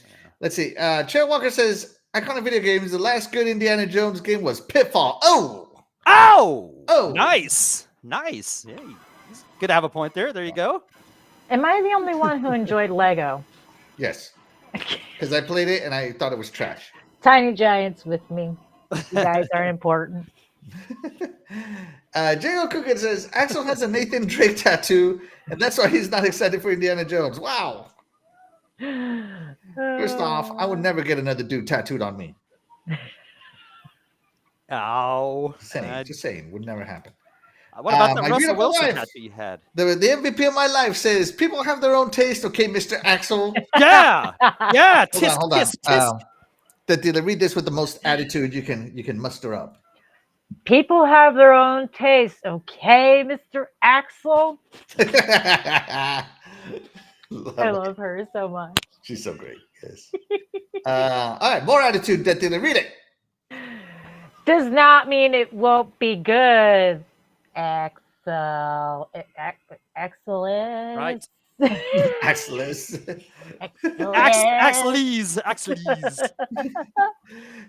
C: Yeah.
A: Let's see. Chet Walker says, iconic video games. The last good Indiana Jones game was Pitfall. Oh!
C: Nice. Yeah, good to have a point there. There you go.
B: Am I the only one who enjoyed Lego?
A: Yes. Because I played it and I thought it was trash.
B: Tiny Giants with me. You guys are important.
A: Jago Coogan says Axel has a Nathan Drake tattoo, and that's why he's not excited for Indiana Jones. Wow. First off, I would never get another dude tattooed on me.
C: Oh.
A: Just saying, would never happen.
C: What about the
A: my
C: Russell
A: beautiful
C: Wilson
A: wife.
C: tattoo you had?
A: The MVP of my life says people have their own taste. Okay, Mr. Axel.
C: Yeah.
A: Hold on.
C: Tisk.
A: DeathDealer, read this with the most attitude you can muster up.
B: People have their own taste. Okay, Mr. Axel.
A: I
B: I love her so much.
A: She's so great. Yes. All right, more attitude, DeathDealer. Read it.
B: Does not mean it won't be good. Excellent.
C: Right.
A: Axelis.
C: Axlees.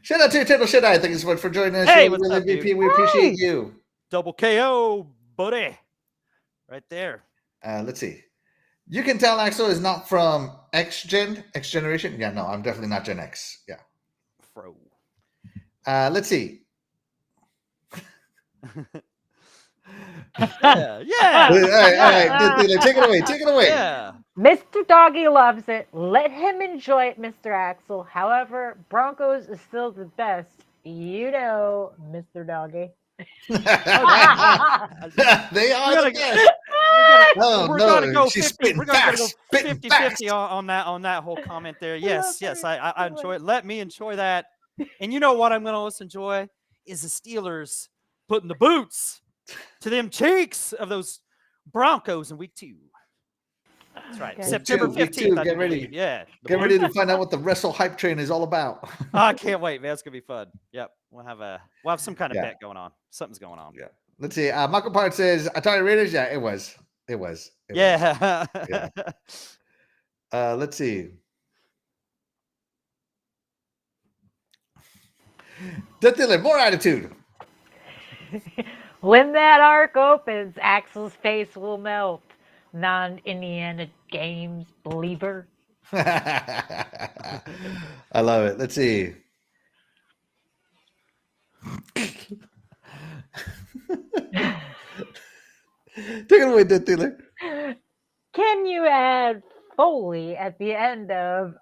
A: Shout out to your Turtle Shit Eye. Thank you so much for joining us.
C: Hey,
A: Will
C: what's up,
A: MVP.
C: dude?
A: We appreciate you.
C: Double KO, buddy. Right there.
A: Let's see. You can tell Axel is not from X generation. Yeah, no, I'm definitely not Gen X. Yeah.
C: Fro.
A: Let's see.
C: Yeah.
A: All right. Take it away.
C: Yeah.
B: Mr. Doggy loves it. Let him enjoy it, Mr. Axel. However, Broncos is still the best. You know, Mr. Doggy.
A: They are the best.
C: We're gonna go
A: she's
C: 50. We're gonna go
A: spitting
C: 50-50 on that whole comment there. Yes, I enjoy it. Let me enjoy that. And you know what I'm gonna also enjoy is the Steelers putting the boots to them cheeks of those Broncos in week 2. That's right.
B: Okay.
C: September
A: Week
C: 15th.
A: two,
C: I
A: get ready.
C: believe. Yeah.
A: Get ready to find out what the Wrestle Hype Train is all about.
C: I can't wait, man. It's gonna be fun. Yep. We'll have some kind of bet going on. Something's going on.
A: Yeah. Let's see. Michael Part says Atari Raiders. Yeah, it was.
C: Yeah.
A: Yeah. Let's see. DeathDealer, more attitude.
B: When that arc opens, Axel's face will melt. Non-Indiana Games believer.
A: I love it. Let's see. Take it away, DeathDealer.
B: Can you add Foley at the end of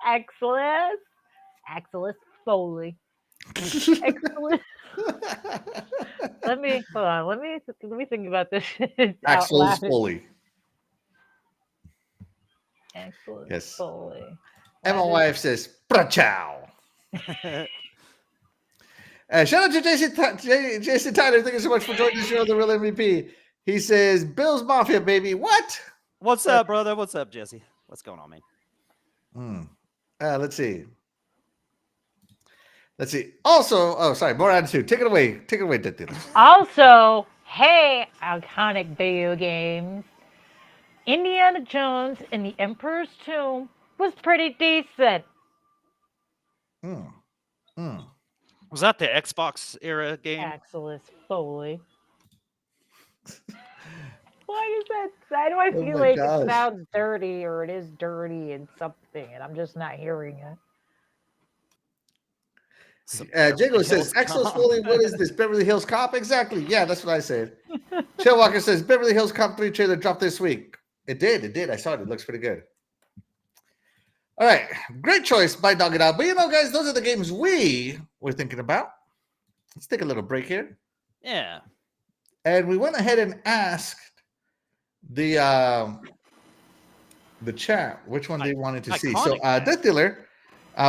B: Axelis Foley? Axelis. Let me think about this.
A: Axel's Foley.
B: Axelis
A: Yes.
B: Foley.
A: And my wife says, "Prachow." Shout out to Jason Tyler. Thank you so much for joining the show, the real MVP. He says, "Bills Mafia, baby." What?
C: What's up, brother? What's up, Jesse? What's going on, man?
A: Let's see. Also, oh, sorry, more attitude. Take it away. Take it away, DeathDealer.
B: Also, hey, iconic video games. Indiana Jones and the Emperor's Tomb was pretty decent.
C: Was that the Xbox era game?
B: Axelis Foley. Why do I feel like it sounds dirty or it is dirty and something, and I'm just not hearing it?
A: Jago says, "Axel Foley, what is this? Beverly Hills Cop?" Exactly. Yeah, that's what I said. Chill Walker says, "Beverly Hills Cop 3 trailer dropped this week." It did. I saw it. It looks pretty good. All right. Great choice by Dog It Out. But guys, those are the games we were thinking about. Let's take a little break here.
C: Yeah.
A: And we went ahead and asked the chat which one they wanted to see. So DeathDealer,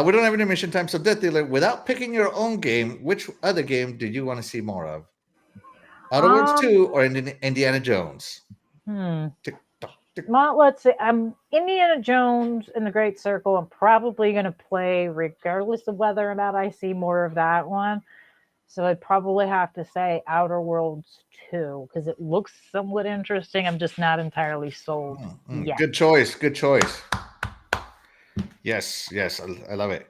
A: we don't have any mission time. So DeathDealer, without picking your own game, which other game did you want to see more of? Outer Worlds 2 or Indiana Jones?
B: Well, let's see. Indiana Jones and the Great Circle. I'm probably going to play regardless of whether or not I see more of that one. So I'd probably have to say Outer Worlds 2 because it looks somewhat interesting. I'm just not entirely sold yet.
A: Good choice. Yes, I love it.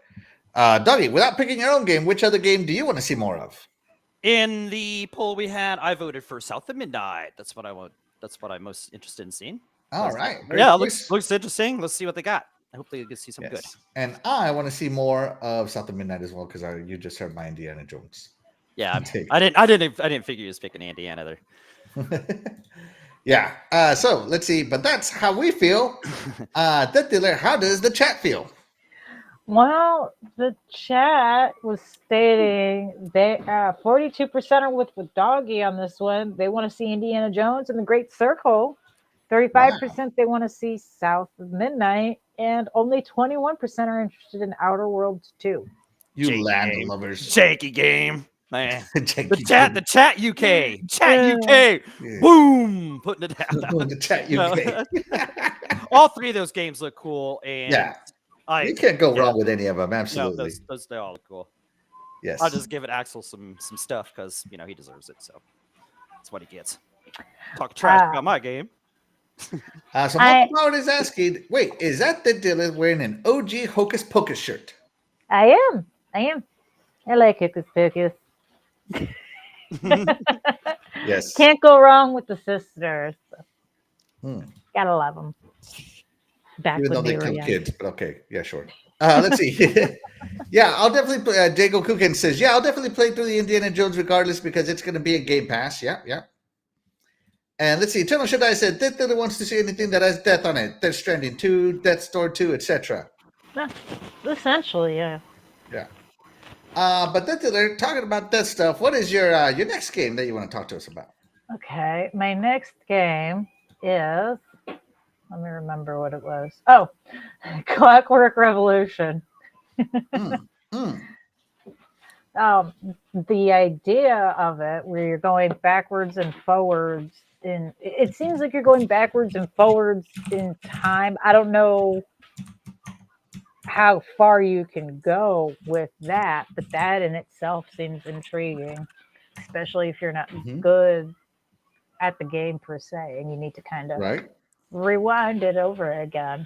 A: Dougie, without picking your own game, which other game do you want to see more of?
C: In the poll we had, I voted for South of Midnight. That's what I want. That's what I'm most interested in seeing.
A: All right.
C: Yeah, it looks interesting. Let's see what they got. Hopefully you can see some good.
A: And I want to see more of South of Midnight as well because you just heard my Indiana Jones.
C: Yeah, I didn't figure you was picking Indiana either.
A: Yeah. So let's see. But that's how we feel. DeathDealer, how does the chat feel?
B: Well, the chat was stating they 42% are with Doggy on this one. They want to see Indiana Jones and the Great Circle. 35% they want to see South of Midnight, and only 21% are interested in Outer Worlds 2.
A: You land lovers.
C: Shaky game. Man.
A: The
C: chat UK. Chat UK. Yeah. Boom. Putting it down.
A: The chat UK.
C: All three of those games look cool. And
A: you can't go wrong with any of them. Absolutely.
C: No, they all look cool.
A: Yes.
C: I'll just give it Axel some stuff because he deserves it. So that's what he gets. Talk trash about my game.
A: So Michael Howard is asking, wait, is that the Dylan wearing an OG Hocus Pocus shirt?
B: I am. I like Hocus Pocus.
A: Yes.
B: Can't go wrong with the sisters. Gotta love them. Back
A: even though they kill
B: young.
A: kids, but okay. Yeah, sure. Let's see. Yeah, I'll definitely play. Jago Kukin says, I'll definitely play through the Indiana Jones regardless because it's going to be a Game Pass. Yeah. And let's see. Eternal Shaddai said, DeathDealer wants to see anything that has death on it. Death Stranding 2, Death's Door 2, etc.
B: Essentially, yeah.
A: Yeah. But DeathDealer, talking about that stuff, what is your next game that you want to talk to us about?
B: Okay. My next game is, let me remember what it was. Oh, Clockwork Revolution. The idea of it, where you're going backwards and forwards, it seems like you're going backwards and forwards in time. I don't know how far you can go with that, but that in itself seems intriguing, especially if you're not good at the game per se, and you need to kind of rewind it over again.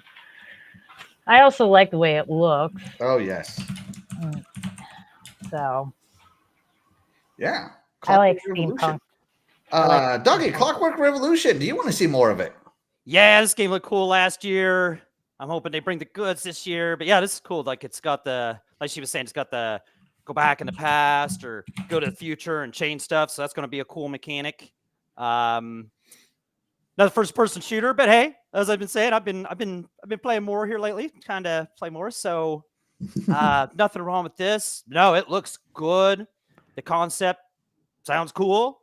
B: I also like the way it looks.
A: Oh, yes.
B: So,
A: yeah.
B: I like steampunk.
A: Doggy, Clockwork Revolution. Do you want to see more of it?
C: Yeah, this game looked cool last year. I'm hoping they bring the goods this year. But yeah, this is cool. Like it's got like she was saying, it's got the go back in the past or go to the future and change stuff. So that's going to be a cool mechanic. Another first-person shooter, but hey, as I've been saying, I've been playing more here lately. Kind of play more, so nothing wrong with this. No, it looks good. The concept sounds cool.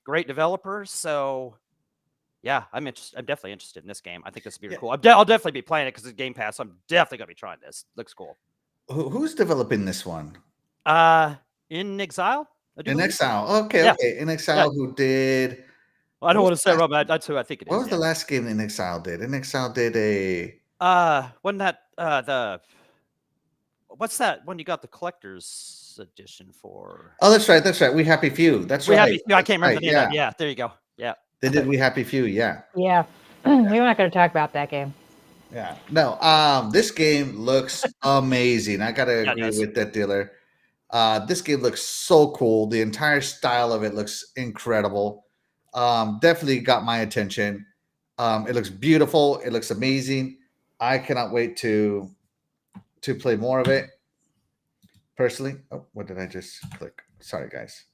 C: Great developer. So Yeah, I'm interested. I'm definitely interested in this game. I think this would be
A: Yeah.
C: cool. I'll definitely be playing it because it's Game Pass. So I'm definitely gonna be trying this. Looks cool.
A: Who's developing this one?
C: In Exile. I do
A: In
C: believe.
A: Exile. Okay,
C: Yeah.
A: okay. In Exile, who did?
C: Well, I don't
A: What
C: want
A: was
C: to say
A: the
C: wrong, but that's who I think it
A: What
C: is.
A: was the last game In Exile did? In Exile did a.
C: Wasn't that the what's that one you got the collector's edition for?
A: Oh, that's right. That's right. We Happy Few. That's
C: We
A: right.
C: Happy Few. I
A: That's
C: can't remember
A: right,
C: the name of that. Yeah, there you go. Yeah.
A: They did We Happy Few. Yeah.
B: Yeah. We're not going to talk about that game.
A: Yeah. No. This game looks amazing. I gotta
C: Yeah, it
A: agree
C: does.
A: with DeathDealer. This game looks so cool. The entire style of it looks incredible. Definitely got my attention. It looks beautiful. It looks amazing. I cannot wait to play more of it. Personally, oh, what did I just click? Sorry, guys.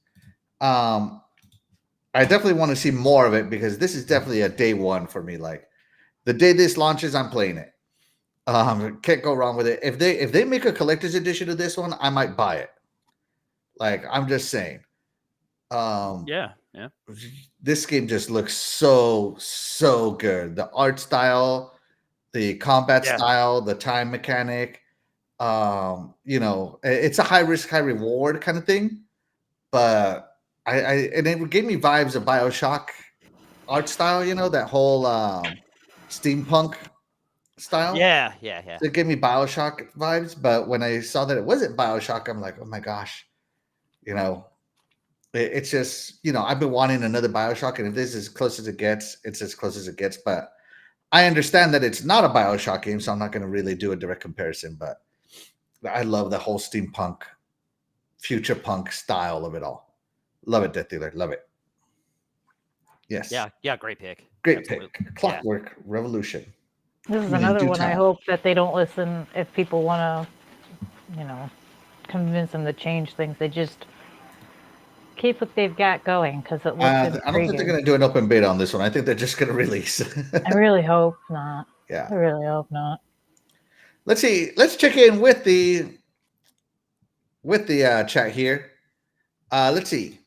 A: I definitely want to see more of it because this is definitely a day one for me. Like the day this launches, I'm playing it. Can't go wrong with it. If they make a collector's edition of this one, I might buy it. Like I'm just saying.
C: Yeah.
A: This game just looks so good. The art style, the combat style, the time mechanic. It's a high risk, high reward kind of thing. But and it gave me vibes of BioShock art style, that whole steampunk style.
C: Yeah.
A: So it gave me BioShock vibes, but when I saw that it wasn't BioShock, I'm like, oh my gosh, it's just, I've been wanting another BioShock, and if this is as close as it gets, it's as close as it gets. But I understand that it's not a BioShock game, so I'm not going to really do a direct comparison. But I love the whole steampunk, future punk style of it all. Love it, DeathDealer. Love it. Yes.
C: Yeah. Great pick.
A: Great
C: Absolutely.
A: pick. Clockwork Revolution.
B: This is
A: In
B: another
A: due
B: one. I
A: time.
B: hope that they don't listen if people want to, convince them to change things. They just keep what they've got going because it looks
A: I don't think they're
B: intriguing.
A: going to do an open beta on this one. I think they're just going to release.
B: I really hope not.
A: Yeah.
B: I really hope not.
A: Let's see. Let's check in with the chat here. Let's see.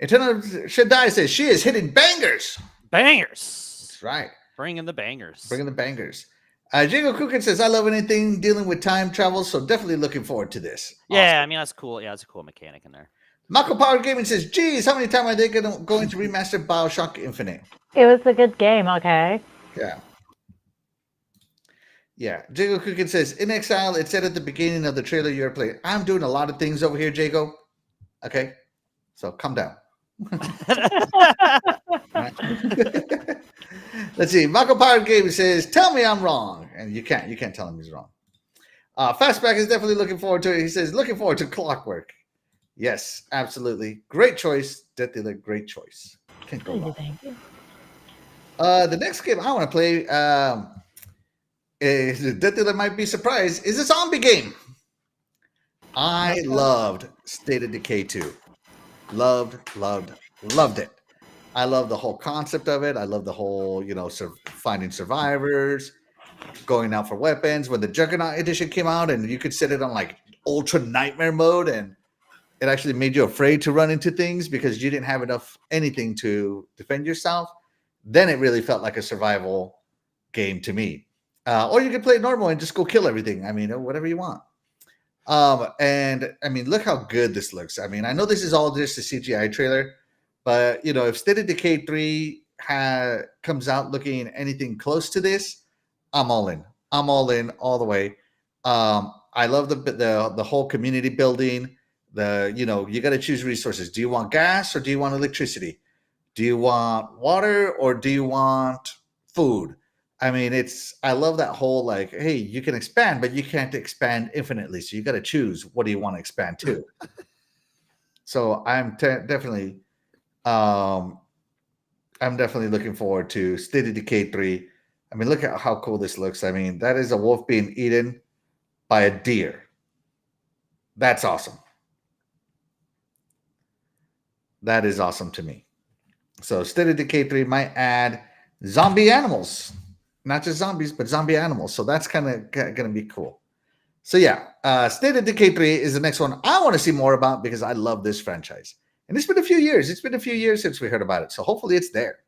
A: Eternal Shaddai says she is hitting bangers.
C: Bangers.
A: That's right.
C: Bringing the bangers.
A: Bringing the bangers. Jago Kukin says, I love anything dealing with time travel, so definitely looking forward to this.
C: Yeah,
A: Awesome.
C: I mean, that's cool. Yeah, that's a cool mechanic in there.
A: Mako Power Gaming says, geez, how many times are they going to remaster BioShock Infinite?
B: It was a good game, okay?
A: Yeah. Yeah. Jago Kukin says, in Exile, it said at the beginning of the trailer you're playing. I'm doing a lot of things over here, Jago. Okay. So calm down. Let's see. Mako Power Gaming says, tell me I'm wrong. And you can't tell him he's wrong. Fastback is definitely looking forward to it. He says, looking forward to Clockwork. Yes, absolutely. Great choice. DeathDealer, great choice. Can't go wrong.
B: Thank you.
A: The next game I want to play, DeathDealer might be surprised, is a zombie game. I loved State of Decay 2. Loved it. I love the whole concept of it. I love the whole, finding survivors, going out for weapons. When the Juggernaut edition came out and you could set it on like ultra nightmare mode, and it actually made you afraid to run into things because you didn't have anything to defend yourself. Then it really felt like a survival game to me. Or you could play it normal and just go kill everything. I mean, whatever you want. And I mean, look how good this looks. I mean, I know this is all just a CGI trailer, but if State of Decay 3 comes out looking anything close to this, I'm all in. I'm all in all the way. I love the whole community building. You got to choose resources. Do you want gas or do you want electricity? Do you want water or do you want food? I mean, I love that whole like, hey, you can expand, but you can't expand infinitely. So you got to choose what do you want to expand to. So I'm definitely looking forward to State of Decay 3. I mean, look at how cool this looks. I mean, that is a wolf being eaten by a deer. That's awesome. That is awesome to me. So State of Decay 3 might add zombie animals. Not just zombies, but zombie animals. So that's kind of going to be cool. So yeah, State of Decay 3 is the next one I want to see more about because I love this franchise. And it's been a few years. It's been a few years since we heard about it. So hopefully it's there.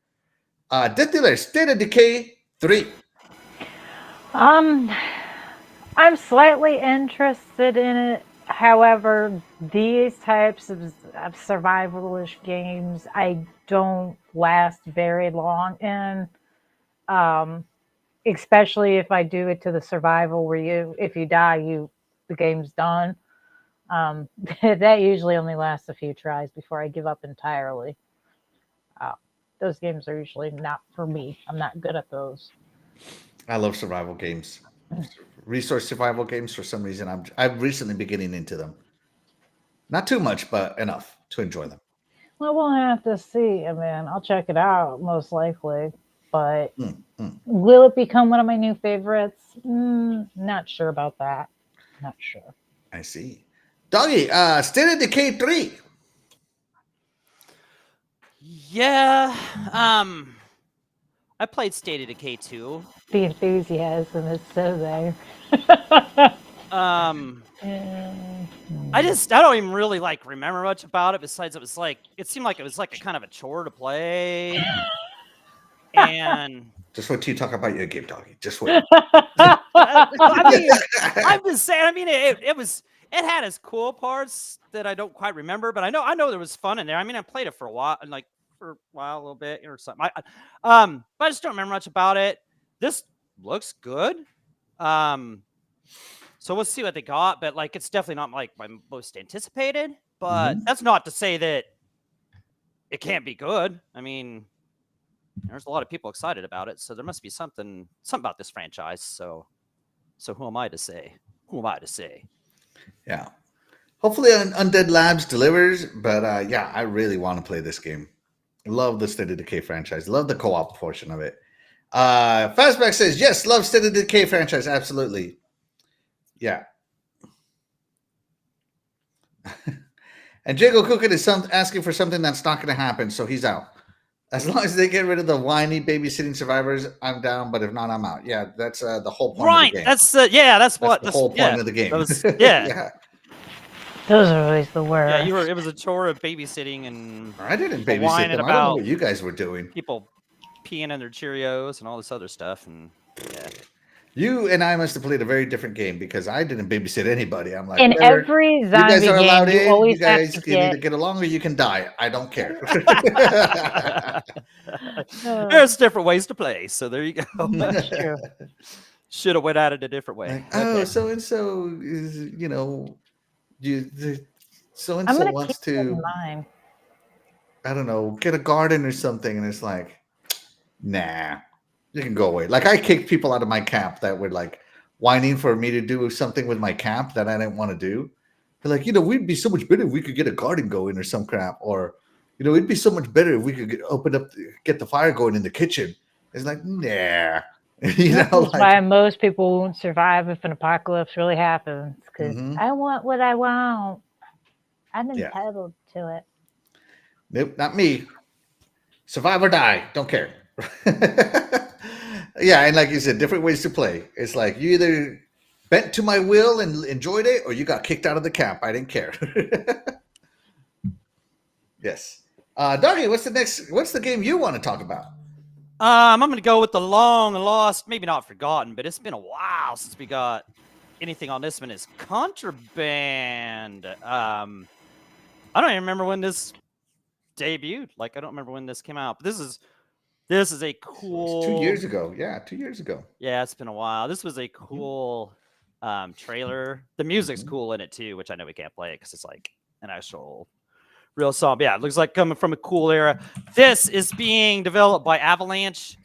A: DeathDealer State of Decay 3.
B: I'm slightly interested in it. However, these types of survivalish games I don't last very long in. Especially if I do it to the survival where if you die, the game's done. That usually only lasts a few tries before I give up entirely. Those games are usually not for me. I'm not good at those.
A: I love survival games. Resource survival games, for some reason, I'm recently beginning into them. Not too much, but enough to enjoy them.
B: Well, we'll have to see. I mean, I'll check it out most likely, but will it become one of my new favorites? Not sure about that. Not sure.
A: I see. Doggy, State of Decay 3.
C: Yeah. I played State of Decay 2.
B: The enthusiasm is so there.
C: I don't even really like remember much about it. Besides, it seemed like it was like a kind of a chore to play. And
A: just wait till you talk about your game, Doggy. Just wait.
C: I mean, I'm just saying. I mean, it had its cool parts that I don't quite remember, but I know there was fun in there. I mean, I played it for a while, a little bit or something. But I just don't remember much about it. This looks good. So we'll see what they got, but like it's definitely not like my most anticipated. But that's not to say that it can't be good. I mean, there's a lot of people excited about it, so there must be something about this franchise. So who am I to say?
A: Yeah. Hopefully Undead Labs delivers, but yeah, I really want to play this game. Love the State of Decay franchise. Love the co-op portion of it. Fastback says, yes, love State of Decay franchise. Absolutely. Yeah. And Jago Cookin is asking for something that's not going to happen, so he's out. As long as they get rid of the whiny babysitting survivors, I'm down. But if not, I'm out. Yeah, that's the whole point of the game.
C: That's the whole
A: point of the game.
C: Yeah.
B: Those are always the worst.
C: Yeah, it was a chore of babysitting, and
A: I didn't babysit them. I don't know what you guys were doing.
C: People peeing in their Cheerios and all this other stuff, and yeah.
A: You and I must have played a very different game because I didn't babysit anybody. I'm like,
B: in every zombie
A: you guys are allowed
B: game,
A: in. You guys can either get along or you can die. I don't care.
C: There's different ways to play, so there you go.
B: That's true.
C: Should have went at it a different way.
A: Like, oh, so and so is, so and so wants to, I don't know, get a garden or something, and it's like, nah. You can go away. Like I kicked people out of my camp that were like whining for me to do something with my camp that I didn't want to do. They're like, we'd be so much better if we could get a garden going or some crap, or it'd be so much better if we could get the fire going in the kitchen. It's like, nah.
B: That's why most people won't survive if an apocalypse really happens, because I want what I want. I'm entitled to it.
A: Nope, not me. Survive or die. Don't care. Yeah, and like you said, different ways to play. It's like you either bent to my will and enjoyed it, or you got kicked out of the camp. I didn't care. Yes. Doggy, what's the game you want to talk about?
C: I'm going to go with the long lost, maybe not forgotten, but it's been a while since we got anything on this one. Is Contraband. I don't even remember when this debuted. Like, I don't remember when this came out, but this is a cool.
A: 2 years ago. Yeah, 2 years ago.
C: Yeah, it's been a while. This was a cool trailer. The music's cool in it too, which I know we can't play it because it's like an actual real song. But yeah, it looks like coming from a cool era. This is being developed by Avalanche.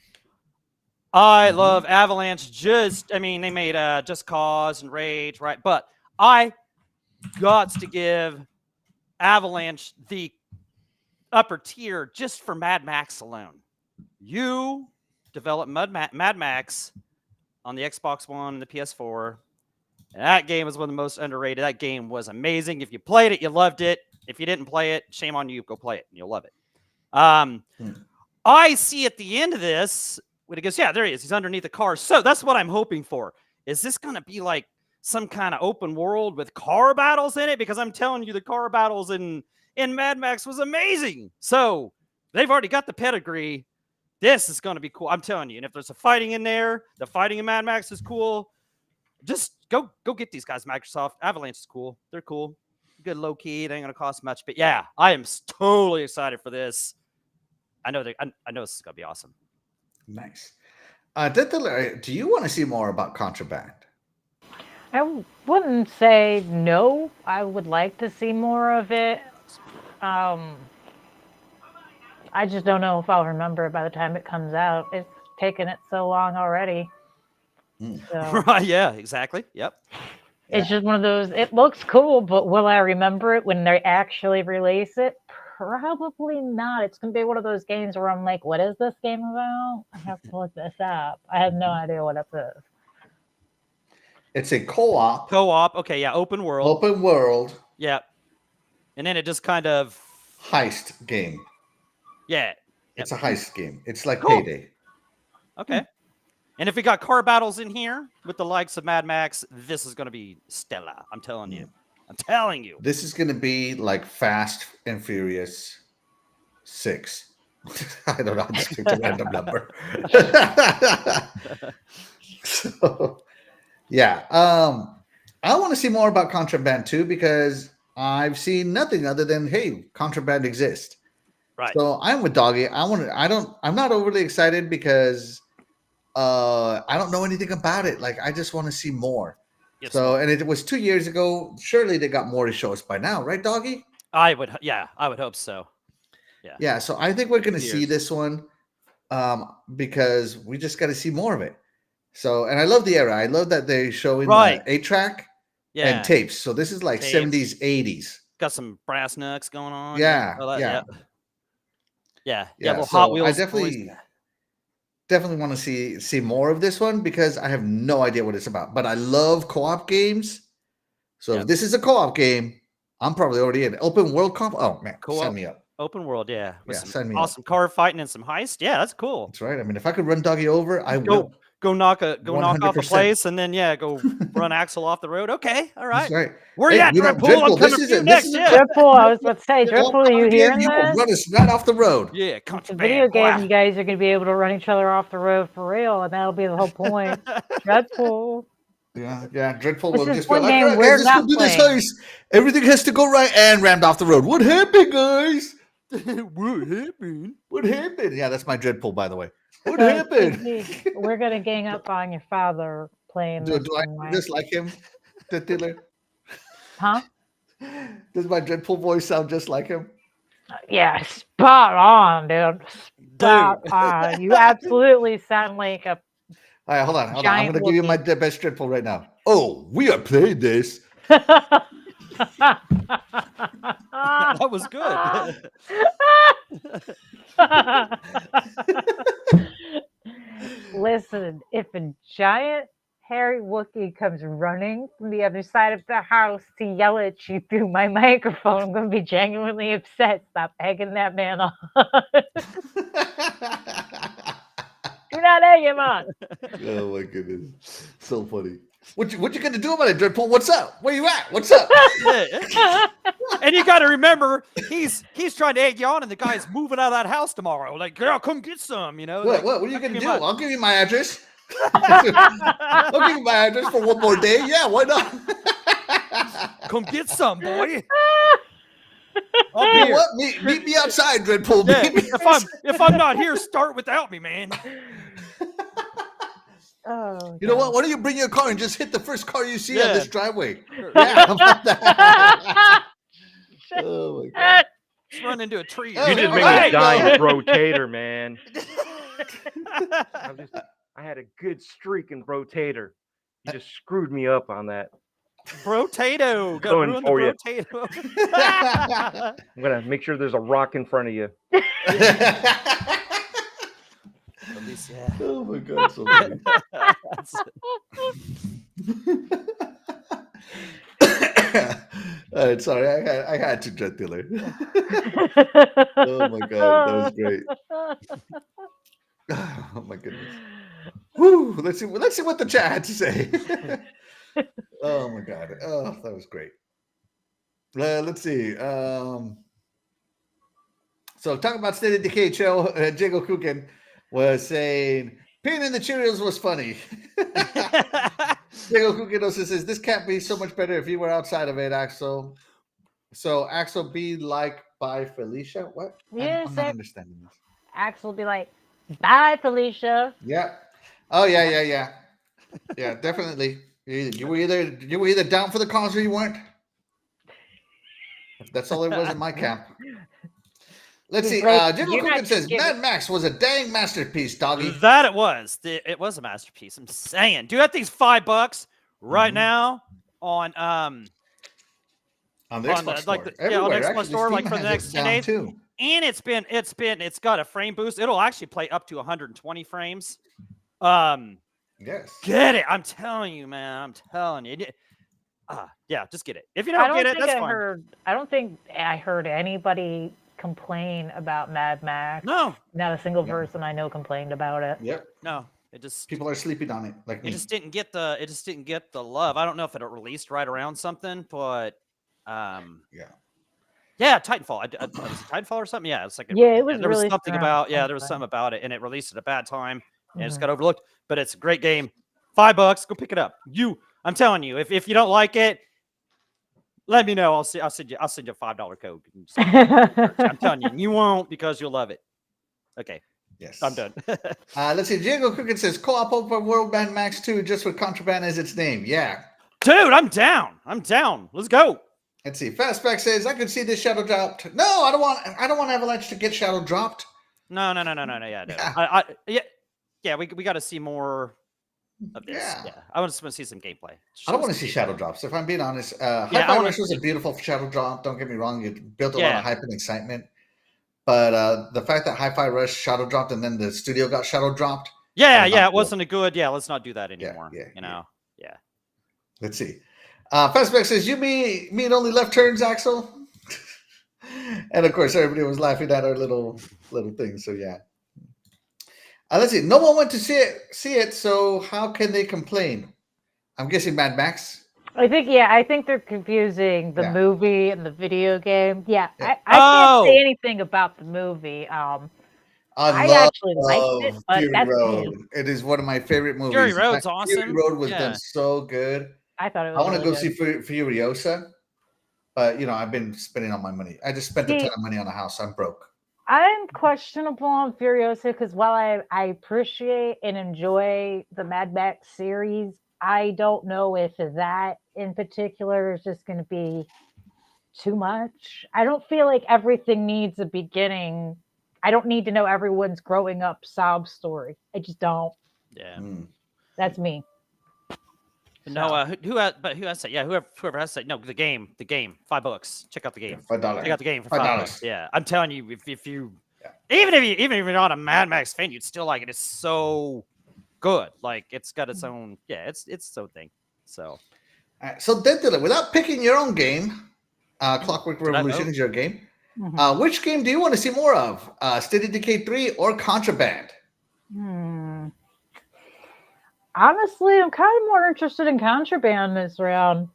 C: I love Avalanche. They made Just Cause and Rage, right? But I got to give Avalanche the upper tier just for Mad Max alone. You developed Mad Max on the Xbox One and the PS4. And that game was one of the most underrated. That game was amazing. If you played it, you loved it. If you didn't play it, shame on you. Go play it, and you'll love it. I see at the end of this, when it goes, yeah, there he is. He's underneath the car. So that's what I'm hoping for. Is this going to be like some kind of open world with car battles in it? Because I'm telling you, the car battles in Mad Max was amazing. So they've already got the pedigree. This is going to be cool. I'm telling you. And if there's a fighting in there, the fighting in Mad Max is cool. Just go get these guys, Microsoft. Avalanche is cool. They're cool. Good low key. It ain't going to cost much. But yeah, I am totally excited for this. I know I know this is going to be awesome.
A: Nice. DeathDealer, do you want to see more about Contraband?
B: I wouldn't say no. I would like to see more of it. I just don't know if I'll remember it by the time it comes out. It's taken it so long already. So
C: Right? Yeah, exactly. Yep.
B: it's just one of those. It looks cool, but will I remember it when they actually release it? Probably not. It's gonna be one of those games where I'm like, "What is this game about?" I have to look this up. I have no idea what it is.
A: It's a co-op.
C: Okay, yeah, open world. Yeah. And then it just kind of
A: heist game.
C: Yeah.
A: It's a heist game. It's like
C: Cool.
A: Payday.
C: Okay. And if we got car battles in here with the likes of Mad Max, this is going to be stellar. I'm telling you. I'm telling you.
A: This is going to be like Fast and Furious 6. I don't know. I just picked a random number. So, yeah. I want to see more about Contraband too, because I've seen nothing other than, hey, Contraband exists.
C: Right.
A: So I'm with Doggy. I'm not overly excited because I don't know anything about it. Like, I just want to see more.
C: Yes,
A: So, and it was 2 years ago. Surely they got more to show us by now, right, Doggy?
C: I would hope so. Yeah.
A: Yeah. So I think we're going to
C: 2
A: see
C: years.
A: this one because we just got to see more of it. So, and I love the era. I love that they're showing
C: Right.
A: 8-track
C: Yeah.
A: and tapes. So this is like
C: Tapes.
A: 70s, 80s.
C: Got some brass knucks going on.
A: Yeah,
C: All that,
A: yeah.
C: Yeah.
A: Yeah,
C: Little
A: so
C: Hot Wheels.
A: I definitely want to see more of this one because I have no idea what it's about. But I love co-op games. So
C: Yep.
A: if this is a co-op game, I'm probably already in. Open world co-op. Oh man,
C: Co-op.
A: sign me up.
C: Open world, yeah. With
A: Yeah,
C: some
A: sign me up.
C: awesome car fighting and some heist. Yeah, that's cool.
A: That's right. I mean, if I could run Doggy over, I will.
C: Go knock off a
A: 100%.
C: place and then go run Axel off the road. Okay, all right.
A: That's right.
C: Where
A: Hey,
C: you at,
A: you know,
C: Dreadpool? I'm
A: Dreadpool,
C: coming
A: this
C: for
A: is
C: you
A: it.
C: next.
A: This is
C: Yeah.
B: Dreadpool, I was about to say, Dreadpool, are you hearing
A: You will
B: this?
A: run us right off the road.
C: Yeah,
B: It's a
C: contraband.
B: video game.
C: boy.
B: You guys are going to be able to run each other off the road for real, and that'll be the whole point. Dreadpool.
A: Yeah. Dreadpool
B: This
A: will
B: is
A: just be
B: one
A: like,
B: game
A: all right,
B: we're
A: guys, let's
B: not
A: go do this
B: playing.
A: heist. Everything has to go right and rammed off the road. What happened, guys?
C: What happened?
A: What happened? Yeah, that's my Dreadpool, by the way. What
B: So,
A: happened?
B: TG, we're going to gang up on your father playing
A: Do
B: this
A: I
B: one, right?
A: just like him, DeathDealer?
B: Huh?
A: Does my Dreadpool voice sound just like him?
B: Yeah, spot on, dude. Spot on. You absolutely sound like a
A: All right, hold on. I'm
B: Giant
A: going to give you my
B: Wookiee.
A: best Dreadpool right now. Oh, we are playing this.
C: That was good.
B: Listen, if a giant hairy Wookiee comes running from the other side of the house to yell at you through my microphone, I'm going to be genuinely upset. Stop egging that man on. Do not egg him on.
A: Oh my goodness, so funny. What you gonna do about it, Dreadpool? What's up? Where you at? What's up?
C: And you got to remember, he's trying to egg you on, and the guy's moving out of that house tomorrow. Like, girl, come get some. You know.
A: What are you gonna do? I'll give you my address. I'll give you my address for one more day. Yeah, why not?
C: Come get some, boy.
A: You know what? Meet me outside, Dreadpool.
C: Yeah,
A: Meet me
C: if I'm not here, start without me, man.
B: Oh,
A: You know what? Why don't you bring your car and just hit the first car you see on
C: Yeah.
A: this driveway? Yeah, how about that? Oh my god!
C: Just run into a tree.
A: Oh,
E: You just made
A: Hey,
E: me giant
A: no.
E: rotator, man. I had a good streak in rotator. You just screwed me up on that.
C: Brotato. Got
E: Going
C: ruined
E: for
C: the
E: you.
C: Brotato.
E: I'm gonna make sure there's a rock in front of you.
C: At least, yeah.
A: Oh my god! So funny. All right, sorry, I had to, DeathDealer. Oh my god, that was great. Oh my goodness. Woo, let's see what the chat had to say. Oh my god. Oh, that was great. Let's see. So talking about State of Decay, Joe, Jago Kukin. was saying peeing in the Cheerios was funny. Diego Cuquidosa says this can't be so much better if you were outside of it, Axel. So Axel be like by Felicia. What? I'm not understanding this.
B: Axel will be like, bye, Felicia.
A: Yeah. Oh yeah. Yeah, definitely. You were either down for the cause or you weren't. That's all it was in my camp. Let's see. General Cookin says Mad Max was a dang masterpiece, doggy.
C: That it was. It was a masterpiece. I'm saying, dude, that thing's $5 right now on
A: the Xbox store.
C: on the Xbox store, like for the next 10 days. Too. And it's got a frame boost. It'll actually play up to 120 frames.
A: Yes.
C: Get it. I'm telling you, man. I'm telling you. Yeah, just get it. If you don't get it, that's fine.
B: I don't think I heard anybody complain about Mad Max.
C: No.
B: Not a single person I know complained about it.
A: Yep.
C: No. It just
A: people are sleeping on it. Like me.
C: It just didn't get the love. I don't know if it released right around something, but yeah, Titanfall. Was it Titanfall or something? Yeah, it's like
B: it was.
C: There was
B: really
C: something about there was something about it, and it released at a bad time, and it just got overlooked. But it's a great game. $5, go pick it up. I'm telling you, if you don't like it, let me know. I'll send you a $5 code. I'm telling you, you won't because you'll love it. Okay.
A: Yes.
C: I'm done.
A: Let's see. Diego Cricket says co-op open world Mad Max 2 just with Contraband as its name. Yeah.
C: Dude, I'm down. Let's go.
A: Let's see. Fastback says I could see this shadow dropped. No, I don't want Avalanche to get shadow dropped.
C: No. Yeah, we got to see more of this. Yeah. I want to see some gameplay.
A: I don't want to see shadow drops. If I'm being honest, Hi-Fi Rush was a beautiful shadow drop. Don't get me wrong. It built a lot of hype and excitement. But the fact that Hi-Fi Rush shadow dropped and then the studio got shadow dropped.
C: It wasn't a good. Yeah, let's not do that anymore. Yeah.
A: Let's see. Fastback says, you mean only left turns, Axel? And of course, everybody was laughing at our little thing. So yeah. Let's see. No one went to see it. So how can they complain? I'm guessing Mad Max.
B: I think they're confusing the movie and the video game. Yeah. I can't say anything about the movie. I actually liked it, but
A: Fury
B: that's
A: Road. It is one of my favorite movies.
C: Fury Road's awesome.
A: Fury Road was done so good.
B: I thought it was.
A: I want to go see Furiosa, but I've been spending all my money. I just spent a ton of money on a house. I'm broke.
B: I'm questionable on Furiosa because while I appreciate and enjoy the Mad Max series, I don't know if that in particular is just going to be too much. I don't feel like everything needs a beginning. I don't need to know everyone's growing up sob story. I just don't.
C: Yeah.
B: That's me.
C: No, who has that? Yeah, whoever has that. No, the game. $5. Check out the game.
A: $5.
C: Check out the game for $5. Yeah, I'm telling you, if you, even if you're not a Mad Max fan, you'd still like it. It's so good. Like it's got its own. Yeah, it's its own thing. So,
A: so DeathDealer, without picking your own game, Clockwork Revolution is your game. Mm-hmm. Which game do you want to see more of? State of Decay 3 or Contraband?
B: Honestly, I'm kind of more interested in Contraband this round.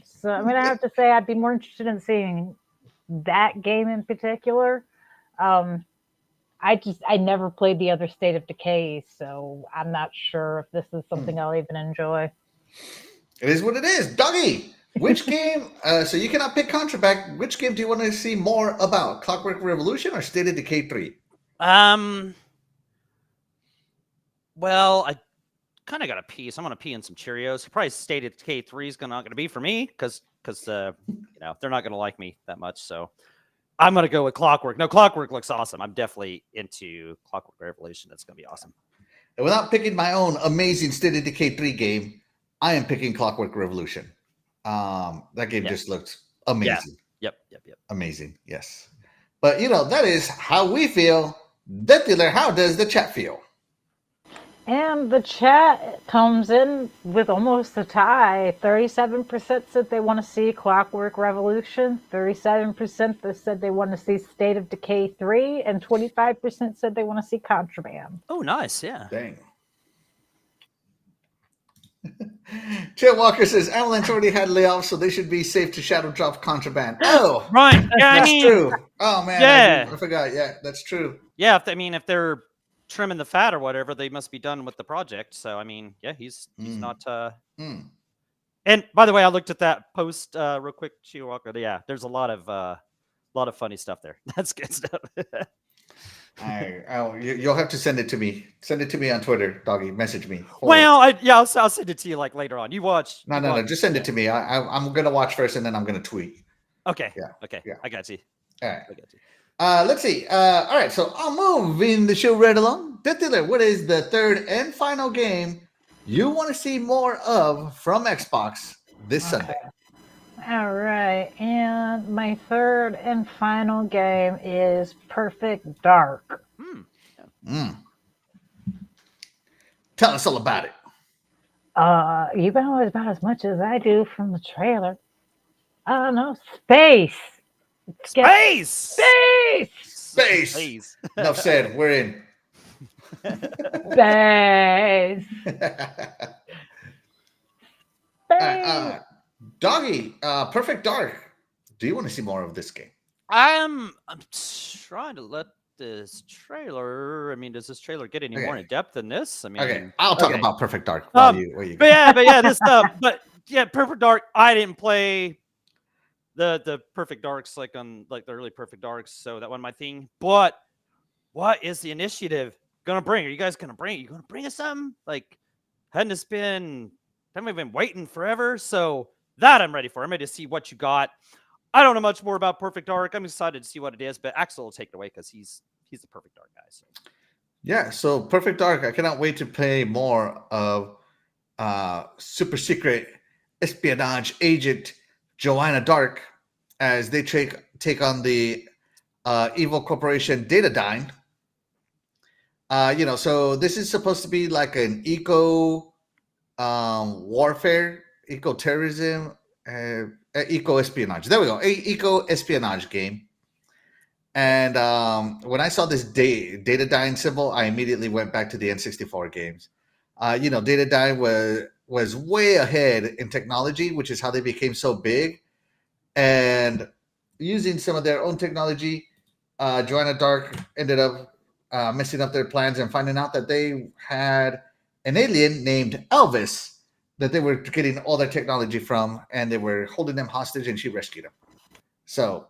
B: So I'm going to have to say I'd be more interested in seeing that game in particular. I never played the other State of Decay, so I'm not sure if this is something I'll even enjoy.
A: It is what it is. Doggy, which game, so you cannot pick Contraband, which game do you want to see more about? Clockwork Revolution or State of Decay 3?
C: Well, I kind of got to pee, so I'm going to pee in some Cheerios. Probably State of Decay 3 is not going to be for me because they're not going to like me that much. So I'm going to go with Clockwork. No, Clockwork looks awesome. I'm definitely into Clockwork Revolution. That's going to be awesome.
A: And without picking my own amazing State of Decay 3 game, I am picking Clockwork Revolution. That game just looks amazing.
C: Yep.
A: Amazing, yes. But, that is how we feel. DeathDealer, how does the chat feel?
B: And the chat comes in with almost a tie. 37% said they want to see Clockwork Revolution. 37% said they want to see State of Decay 3. And 25% said they want to see Contraband.
C: Oh, nice. Yeah.
A: Dang. Chet Walker says Avalanche already had layoffs, so they should be safe to shadow drop Contraband. Oh,
C: right. Yeah,
A: that's true. Oh, man.
C: Yeah.
A: I forgot. Yeah, that's true.
C: Yeah. If they're trimming the fat or whatever, they must be done with the project. So I mean, yeah, he's not.
A: Mm.
C: And by the way, I looked at that post real quick, Chihuahua. Yeah, there's a lot of funny stuff there. That's good stuff.
A: You'll have to send it to me. Send it to me on Twitter, doggy. Message me.
C: Well, I'll send it to you like later on. You watch.
A: No. Just send it to me. I'm gonna watch first, and then I'm gonna tweet.
C: Okay.
A: Yeah.
C: Okay.
A: Yeah.
C: I got you.
A: All right.
C: I got you.
A: Let's see. All right. So I'll move in the show right along. DeathDealer, what is the third and final game you want to see more of from Xbox this Sunday?
B: All right, and my third and final game is Perfect Dark.
A: Tell us all about it.
B: You know about as much as I do from the trailer. No, space.
C: Space.
A: Enough said. We're in.
B: Space.
A: Doggy, Perfect Dark. Do you want to see more of this game?
C: I'm trying to let this trailer. I mean, does this trailer get any more in depth than this? I mean,
A: okay, I'll talk about Perfect Dark.
C: But yeah, this stuff. But yeah, Perfect Dark. I didn't play the Perfect Darks like on like the early Perfect Darks, so that wasn't my thing. But what is the initiative gonna bring? Are you guys gonna bring? Are you gonna bring us something? Like, haven't we been waiting forever? So that I'm ready for. I'm ready to see what you got. I don't know much more about Perfect Dark. I'm excited to see what it is, but Axel will take it away because he's the Perfect Dark guy. So.
A: Yeah, so Perfect Dark. I cannot wait to play more of super secret espionage agent Joanna Dark as they take on the evil corporation Datadyne. So this is supposed to be like an eco warfare, eco terrorism, eco espionage. There we go, eco espionage game. And when I saw this Datadyne symbol, I immediately went back to the N64 games. Datadyne was way ahead in technology, which is how they became so big. And using some of their own technology, Joanna Dark ended up messing up their plans and finding out that they had an alien named Elvis that they were getting all their technology from, and they were holding them hostage, and she rescued them. So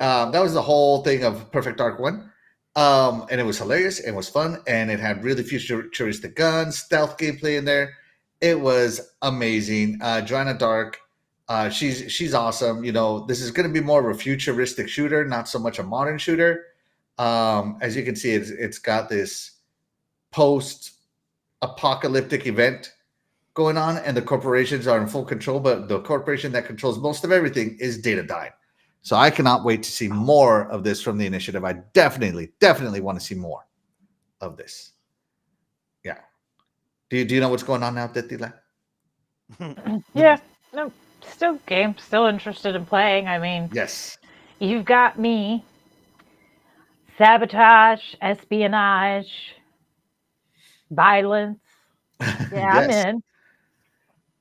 A: that was the whole thing of Perfect Dark 1. And it was hilarious, it was fun, and it had really futuristic guns, stealth gameplay in there. It was amazing. Joanna Dark, she's awesome. This is going to be more of a futuristic shooter, not so much a modern shooter. As you can see, it's got this post-apocalyptic event going on, and the corporations are in full control, but the corporation that controls most of everything is Datadyne. So I cannot wait to see more of this from the initiative. I definitely want to see more of this. Yeah. Do you know what's going on now, DeathDealer?
B: Yeah. No, still interested in playing. I mean,
A: yes.
B: You've got me. Sabotage, espionage, violence. Yeah,
A: yes.
B: I'm in.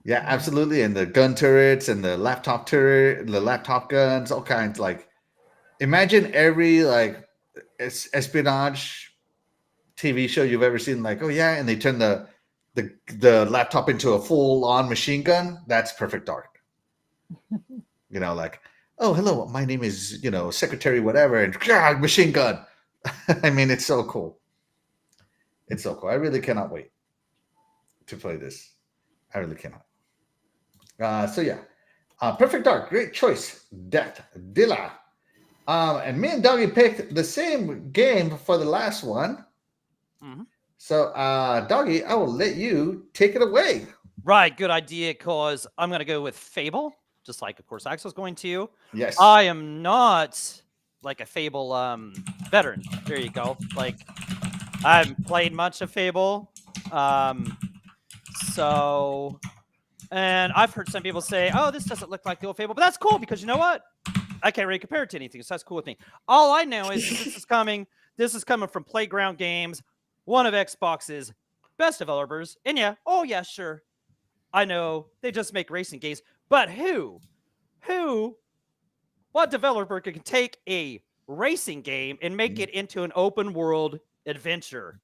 A: Yeah, absolutely. And the gun turrets and the laptop turret, the laptop guns, all kinds. Like, imagine every espionage TV show you've ever seen. Like, oh yeah, and they turn the laptop into a full-on machine gun. That's Perfect Dark. Like, oh hello, my name is Secretary whatever, and machine gun. I mean, it's so cool. It's so cool. I really cannot wait to play this. I really cannot. Perfect Dark, great choice, DeathDealer. And me and Doggy picked the same game for the last one.
C: Mm-hmm.
A: So, Doggy, I will let you take it away.
C: Right, good idea, because I'm going to go with Fable, just like, of course, Axel's going to.
A: Yes.
C: I am not like a Fable veteran. There you go. Like, I haven't played much of Fable. And I've heard some people say, oh, this doesn't look like the old Fable. But that's cool, because you know what? I can't really compare it to anything, so that's cool with me. All I know is this is coming from Playground Games, one of Xbox's best developers. And yeah, oh yeah, sure. I know they just make racing games. But what developer can take a racing game and make it into an open world adventure?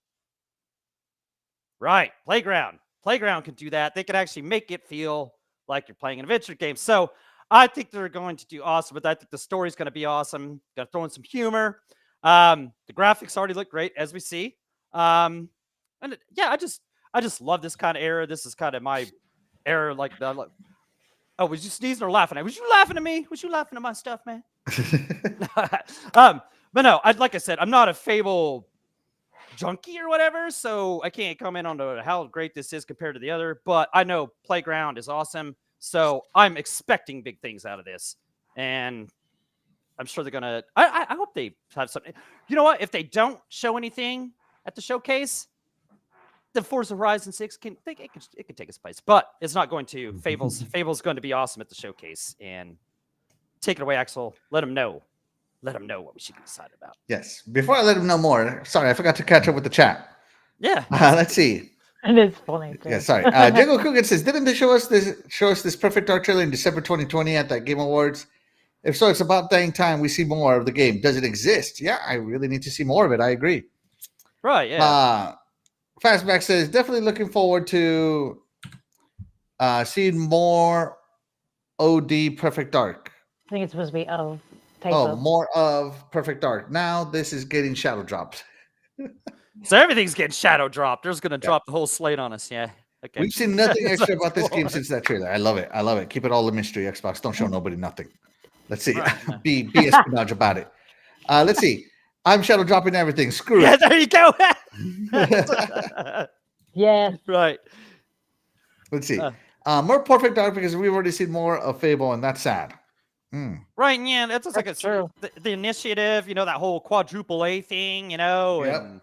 C: Right. Playground. Playground can do that. They can actually make it feel like you're playing an adventure game. So I think they're going to do awesome, but I think the story's going to be awesome. Going to throw in some humor. The graphics already look great, as we see. Yeah, I just love this kind of era. This is kind of my era. Oh, was you sneezing or laughing at? Was you laughing at me? Was you laughing at my stuff, man? But no, like I said, I'm not a Fable junkie or whatever, so I can't comment on how great this is compared to the other. But I know Playground is awesome, so I'm expecting big things out of this, and I'm sure they're gonna. I hope they have something. You know what? If they don't show anything at the showcase, the Forza Horizon 6 it can take its place, but it's not going to. Fable's going to be awesome at the showcase, and take it away, Axel. Let them know what we should be excited about.
A: Yes. Before I let him know more, sorry, I forgot to catch up with the chat.
C: Yeah.
A: Let's see.
B: It is funny too.
A: Yeah, sorry. Diego Coogan says, didn't they show us this Perfect Dark trailer in December 2020 at that Game Awards? If so, it's about dang time we see more of the game. Does it exist? Yeah, I really need to see more of it. I agree.
C: Right, yeah.
A: Fastback says, definitely looking forward to seeing more OD Perfect Dark.
B: I think it's supposed to be O.
A: More of Perfect Dark. Now this is getting shadow dropped.
C: So everything's getting shadow dropped. There's going to drop the whole slate on us. Yeah. Okay.
A: We've seen nothing extra about this game since that trailer. I love it. Keep it all a mystery, Xbox. Don't show nobody nothing. Let's see.
C: Right.
A: Be espionage about it. Let's see. I'm shadow dropping everything. Screw
C: Yeah,
A: it.
C: there you go.
B: Yeah.
C: Right.
A: Let's see. More Perfect Dark because we've already seen more of Fable, and that's sad.
C: Right, yeah, that's like
B: true.
C: The initiative, that whole quadruple A thing,
A: Yep.
C: and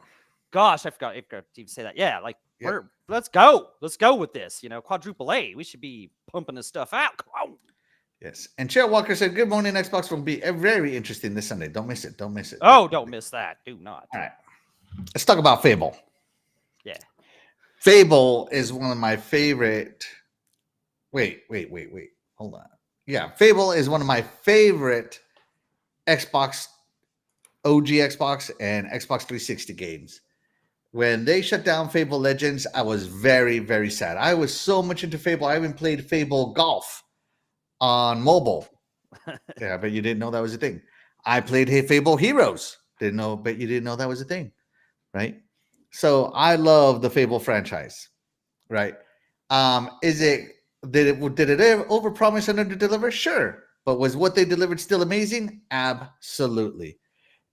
C: gosh, I forgot to even say that. Yeah, let's go with this, quadruple A. We should be pumping this stuff out. Come on.
A: Yes. And Chair Walker said, good morning, Xbox will be very interesting this Sunday. Don't miss it.
C: Oh, don't miss that. Do not.
A: All right. Let's talk about Fable.
C: Yeah.
A: Fable is one of my favorite. Wait. Hold on. Yeah, Fable is one of my favorite Xbox, OG Xbox, and Xbox 360 games. When they shut down Fable Legends, I was very, very sad. I was so much into Fable. I even played Fable Golf on mobile. Yeah, but you didn't know that was a thing. I played Fable Heroes. Bet you didn't know that was a thing, right? So I love the Fable franchise, right? Did it overpromise and underdeliver? Sure. But was what they delivered still amazing? Absolutely.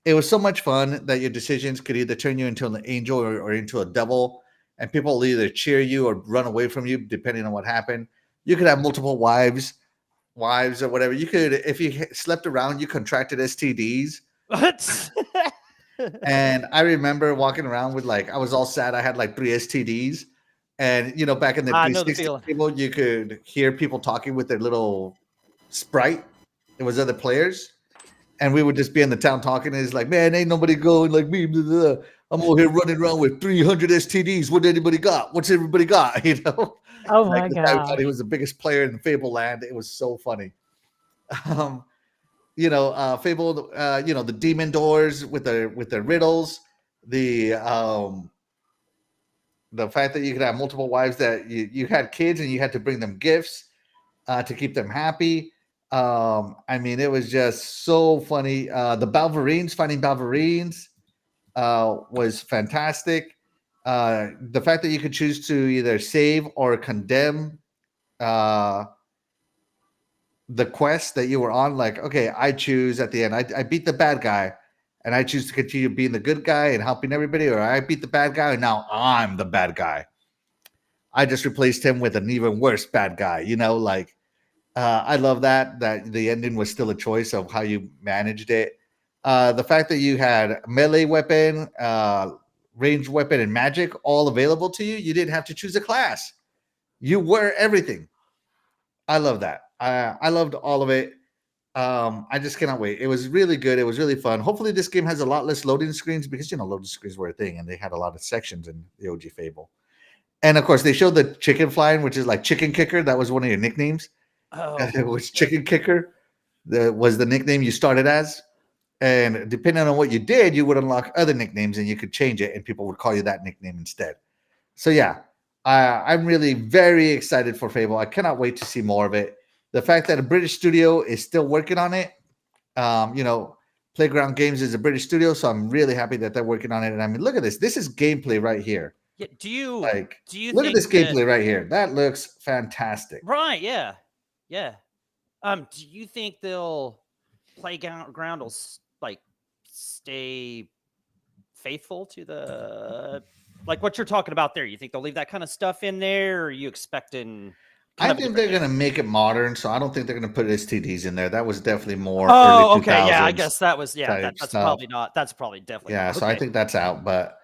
A: It was so much fun that your decisions could either turn you into an angel or into a devil, and people will either cheer you or run away from you depending on what happened. You could have multiple wives or whatever. You could, if you slept around, you contracted STDs.
C: What?
A: And I remember walking around with I was all sad. I had 3 STDs. And, back in the 360 table, you could hear people talking with their little sprite. It was other players. And we would just be in the town talking. And it's like, man, ain't nobody going like me. Blah, blah, blah. I'm over here running around with 300 STDs. What anybody got? What's everybody got?
B: Oh, my God.
A: I thought he was the biggest player in Fable land. It was so funny. Fable, the demon doors with their riddles, the fact that you could have multiple wives, that you had kids and you had to bring them gifts to keep them happy. It was just so funny. The Balverines, finding Balverines was fantastic. The fact that you could choose to either save or condemn the quest that you were on. Okay, I choose at the end. I beat the bad guy, and I choose to continue being the good guy and helping everybody, or I beat the bad guy and now I'm the bad guy. I just replaced him with an even worse bad guy. I love that the ending was still a choice of how you managed it. The fact that you had melee weapon, ranged weapon, and magic all available to you. You didn't have to choose a class. You were everything. I love that. I loved all of it. I just cannot wait. It was really good. It was really fun. Hopefully this game has a lot less loading screens because, loading screens were a thing and they had a lot of sections in the OG Fable. And of course they showed the chicken flying, which is like chicken kicker. That was one of your nicknames.
C: Oh,
A: it was chicken kicker. That was the nickname you started as. And depending on what you did, you would unlock other nicknames and you could change it and people would call you that nickname instead. So yeah, I'm really very excited for Fable. I cannot wait to see more of it. The fact that a British studio is still working on it, Playground Games is a British studio, so I'm really happy that they're working on it. And I mean, look at this. This is gameplay right here.
C: Yeah. Do you
A: Look at
C: think
A: this
C: that,
A: gameplay right here. That looks fantastic.
C: right? Yeah. Yeah. Do you think they'll Playground will stay faithful to the like what you're talking about there? You think they'll leave that kind of stuff in there, or are you expecting?
A: I think they're going to make it modern, so I don't think they're going to put STDs in there. That was definitely more
C: Oh,
A: early 2000s.
C: okay, yeah, I guess that was
A: type
C: that's
A: stuff.
C: probably not. That's probably definitely
A: Yeah,
C: not.
A: so I
C: Okay.
A: think that's out. But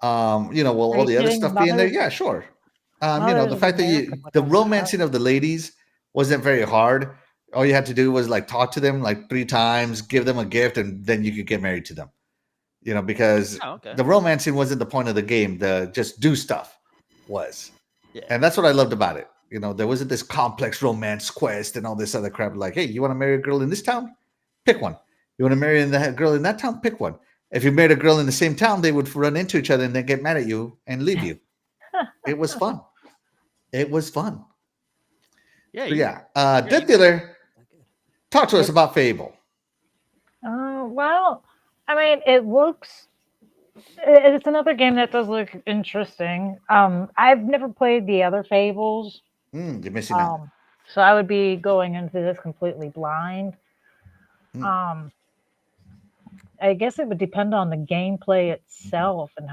A: will all
B: Are
A: the
B: you
A: other
B: kidding?
A: stuff be in there?
B: Mothers-
A: Yeah, sure. The
B: Mothers
A: fact that
B: America would
A: the
B: love that.
A: romancing of the ladies wasn't very hard. All you had to do was like talk to them like 3 times, give them a gift, and then you could get married to them. Because
C: Oh, okay.
A: the romancing wasn't the point of the game. The just do stuff was.
C: Yeah.
A: And that's what I loved about it. There wasn't this complex romance quest and all this other crap. Like, hey, you want to marry a girl in this town? Pick one. You want to marry a girl in that town? Pick one. If you married a girl in the same town, they would run into each other and then get mad at you and leave you. It was fun. It was fun.
C: Yeah.
A: So, yeah. Death Dealer, talk to us about Fable.
B: Well, I mean, it's another game that does look interesting. I've never played the other Fables.
A: You're missing out.
B: So I would be going into this completely blind. I guess it would depend on the gameplay itself and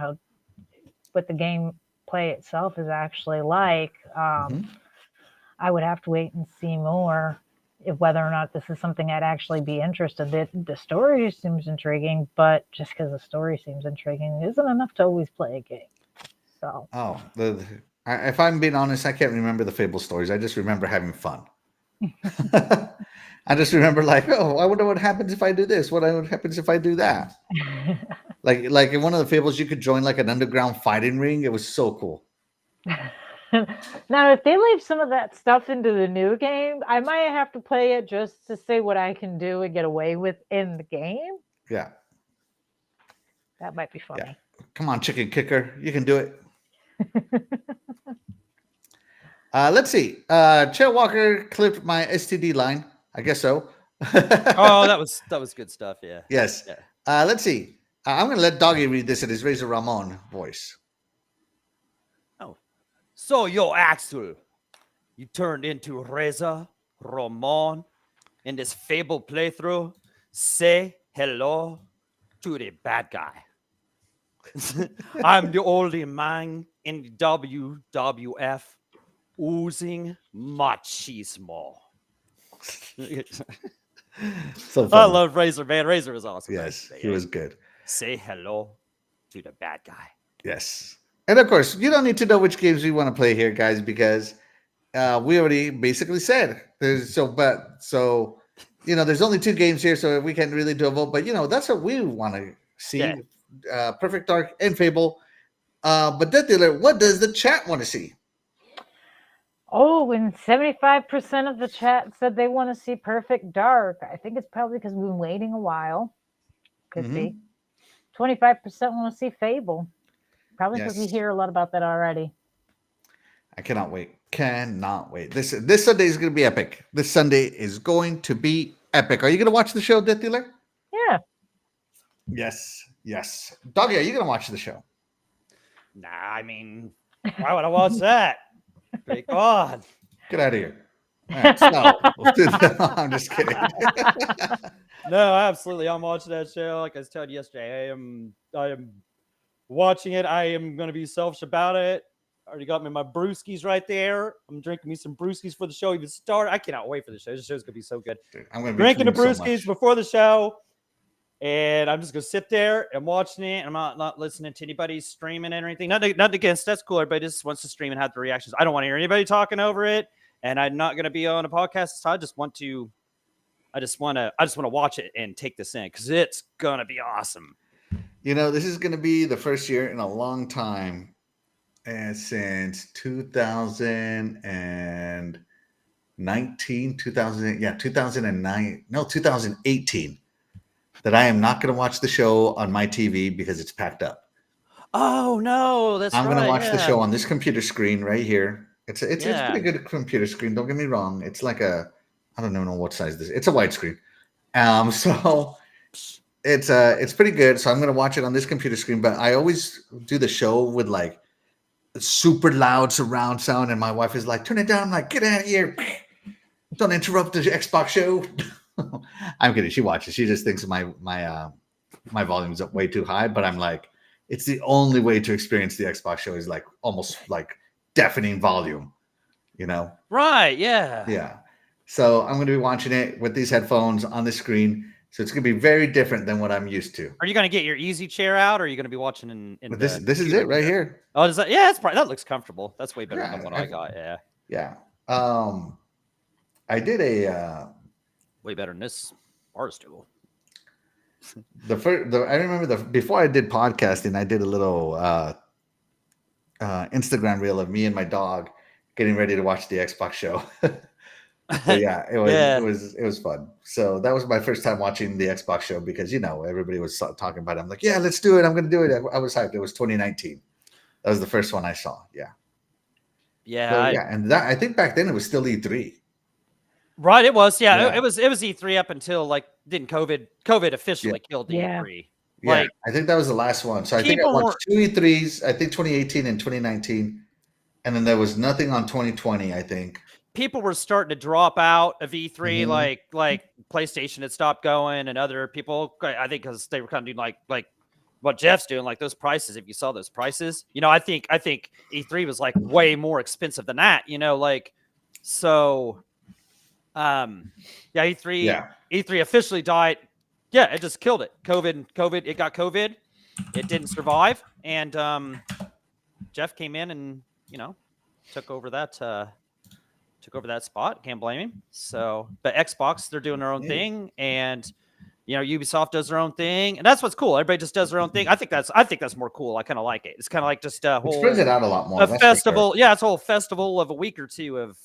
B: what the gameplay itself is actually like. I would have to wait and see more whether or not this is something I'd actually be interested in. The story seems intriguing, but just because the story seems intriguing isn't enough to always play a game. So.
A: If I'm being honest, I can't remember the Fable stories. I just remember having fun. I just remember like, oh, I wonder what happens if I do this. What happens if I do that? like in one of the Fables, you could join like an underground fighting ring. It was so cool.
B: Now, if they leave some of that stuff into the new game, I might have to play it just to see what I can do and get away with in the game.
A: Yeah.
B: That might be funny.
A: Yeah. Come on, chicken kicker. You can do it. Let's see. Chet Walker clipped my STD line. I guess so.
C: Oh, that was good stuff. Yeah.
A: Yes.
C: Yeah.
A: Let's see. I'm going to let Doggy read this in his Razor Ramon voice.
C: Oh. So, yo, Axel, you turned into Reza Ramon in this Fable playthrough. Say hello to the bad guy. I'm the only man in the WWF oozing machismo.
A: So
C: I
A: funny.
C: love Razor, man. Razor was awesome.
A: Yes, he was good.
C: Say hello to the bad guy.
A: Yes. And of course, you don't need to know which games we want to play here, guys, because we already basically said there's there's only 2 games here, so we can't really do a vote. But that's what we want to see. Yeah. Perfect Dark and Fable. But Death Dealer, what does the chat want to see?
B: Oh, and 75% of the chat said they want to see Perfect Dark. I think it's probably because we've been waiting a while. Could be. 25% want to see Fable. Probably because we hear a lot about that already.
A: I cannot wait. Cannot wait. This Sunday is going to be epic. This Sunday is going to be epic. Are you going to watch the show, Death Dealer?
B: Yeah.
A: Yes. Doggy, are you going to watch the show?
C: Nah, I mean, why would I watch that? Break on.
A: Get out of here. Right, so, I'm just kidding.
C: No, absolutely. I'm watching that show. Like I was telling you yesterday, I am watching it. I am going to be selfish about it. I already got me my brewskis right there. I'm drinking me some brewskis for the show even start. I cannot wait for the show. This show's going to be so good.
A: Dude, I'm going to be
C: drinking the
A: brewskis
C: brewskis before the show. And I'm just going to sit there and watching it. I'm not listening to anybody streaming and anything. Not against, that's cool. Everybody just wants to stream and have the reactions. I don't want to hear anybody talking over it. And I'm not going to be on a podcast. So I just want to watch it and take this in because it's going to be awesome.
A: This is going to be the first year in a long time since 2018 that I am not going to watch the show on my TV because it's packed up.
C: Oh no, that's
A: I'm
C: right.
A: gonna watch the
C: yeah.
A: show on this computer screen right here. It's
C: Yeah.
A: pretty good computer screen. Don't get me wrong. It's like I don't even know what size this. It's a widescreen. So it's pretty good. So I'm gonna watch it on this computer screen. But I always do the show with like super loud surround sound, and my wife is like, "Turn it down!" I'm like, "Get out of here! Don't interrupt the Xbox show." I'm kidding. She watches. She just thinks my volume's up way too high. But I'm like, it's the only way to experience the Xbox show is like almost like deafening volume. You know?
C: Right. Yeah.
A: Yeah. So I'm going to be watching it with these headphones on the screen. So it's going to be very different than what I'm used to.
C: Are you going to get your easy chair out, or are you going to be watching in
A: But
C: the
A: this is
C: computer
A: it right
C: chair?
A: here.
C: Oh, is that? Yeah, that's probably, that looks comfortable. That's way better
A: Yeah,
C: than what I got. Yeah,
A: Yeah. I did
C: way better than this bar stool.
A: I remember before I did podcasting, I did a little Instagram reel of me and my dog getting ready to watch the Xbox show. So yeah,
C: Yeah.
A: it was fun. So that was my first time watching the Xbox show because everybody was talking about it. I'm like, yeah, let's do it. I'm going to do it. I was hyped. It was 2019. That was the first one I saw. Yeah.
C: Yeah.
A: So yeah, and that I think back then it was still E3.
C: Right. It was. Yeah.
A: Yeah.
C: It was E3 up until like didn't COVID officially killed the
B: Yeah.
C: E3.
A: Yeah,
C: Like,
A: I think that was the last one. So I think I
C: people
A: watched two E3s. I think 2018 and 2019, and then there was nothing on 2020. I think.
C: people were starting to drop out of E3,
A: Mhm.
C: like PlayStation had stopped going, and other people, I think, because they were kind of doing like what Jeff's doing, like those prices. If you saw those prices, I think E3 was like way more expensive than that. Like so. Yeah, E3.
A: Yeah.
C: E3 officially died. Yeah, it just killed it. COVID. It got COVID. It didn't survive, and Jeff came in and took over that spot. Can't blame him. So, but Xbox, they're doing their own thing, and Ubisoft does their own thing, and that's what's cool. Everybody just does their own thing. I think that's more cool. I kind of like it. It's kind of like just a
A: It
C: whole
A: spreads it out a lot more.
C: a
A: that's for sure.
C: festival. Yeah, it's a whole festival of a week or two of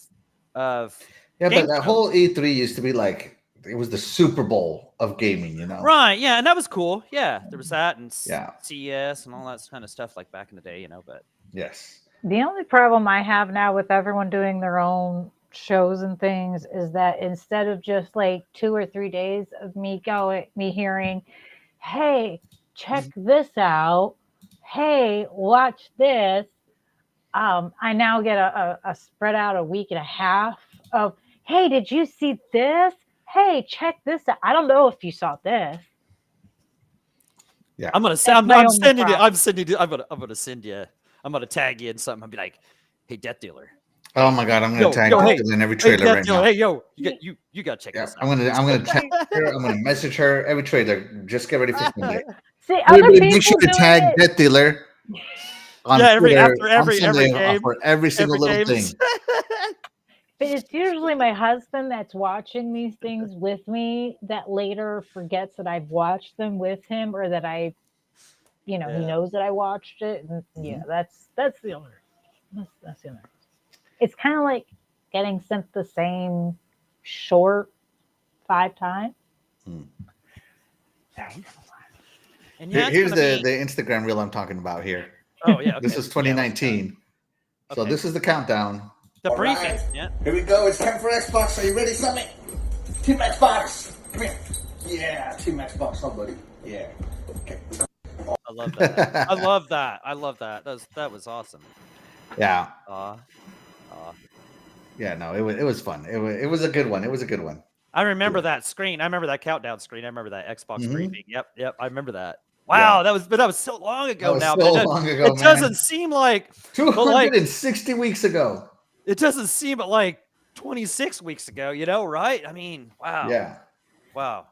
A: Yeah,
C: game
A: but that
C: shows.
A: whole E3 used to be like it was the Super Bowl of gaming.
C: Right. Yeah, and that was cool. Yeah, there was that and
A: Yeah.
C: CES and all that kind of stuff like back in the day. But
A: Yes.
B: The only problem I have now with everyone doing their own shows and things is that instead of just like 2 or 3 days of me hearing, hey, check this out, hey, watch this, I now get a spread out a week and a half of, hey, did you see this? Hey, check this out. I don't know if you saw this.
A: Yeah.
C: I'm gonna
B: That's
C: send.
B: my
C: I'm
B: only
C: sending you.
B: problem.
C: I'm gonna send you. I'm gonna tag you in something. I'll be like, hey, DeathDealer.
A: Oh my God, I'm gonna tag
C: hey,
A: her in every
C: Hey,
A: trailer right
C: DeathDealer.
A: now.
C: Hey, yo, you gotta check
A: Yeah,
C: this out.
A: I'm gonna tag her. I'm gonna message her every trailer. Just get ready for Sunday.
B: See, other
A: Everybody,
B: people
A: make sure to
B: doing
A: tag
B: it.
A: Death Dealer on
C: Yeah,
A: Twitter,
C: after
A: on Sunday,
C: game,
A: for every single little thing.
B: But it's usually my husband that's watching these things with me that later forgets that I've watched them with him, or that he knows that I watched it. And yeah, that's the only. That's the only. It's kind of like getting sent the same short 5 times.
C: And yeah, it's
A: Here's
C: gonna
A: the
C: be-
A: Instagram reel I'm talking about here.
C: Oh yeah,
A: This
C: okay.
A: is 2019. So
C: Okay.
A: this is the countdown.
C: The
A: All
C: briefing.
A: right.
C: Yeah.
A: Here we go. It's time for Xbox. Are you ready, Summit? Team Xbox. Come here. Yeah, Team Xbox. Oh, buddy. Yeah. Okay.
C: I love that. I love that. I love that. That was awesome.
A: Yeah.
C: Yeah,
A: no, it was fun. It was a good one. It was a good one.
C: I remember that screen. I remember that countdown screen. I remember that Xbox
A: Mhm.
C: briefing. Yep. I remember that. Wow, that was so long ago
A: was
C: now.
A: so
C: but
A: long ago,
C: it
A: man.
C: doesn't seem like
A: 260 weeks ago.
C: it doesn't seem like 26 weeks ago. Right? I mean, wow.
A: Yeah.
C: Wow.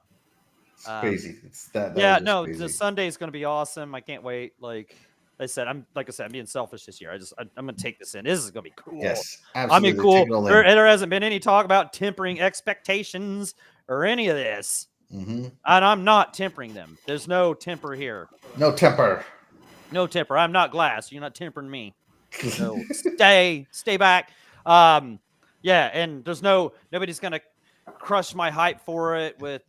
A: It's crazy. It's that
C: Yeah.
A: was just
C: No,
A: crazy.
C: the Sunday is going to be awesome. I can't wait. Like I said, I'm being selfish this year. I'm going to take this in. This is going to be cool.
A: Yes,
C: I
A: absolutely.
C: mean, cool.
A: Take it all in.
C: There hasn't been any talk about tempering expectations or any of this.
A: Mhm.
C: And I'm not tempering them. There's no temper here.
A: No temper.
C: No temper. I'm not glass. You're not tempering me. So stay back. Yeah, and nobody's gonna crush my hype for it with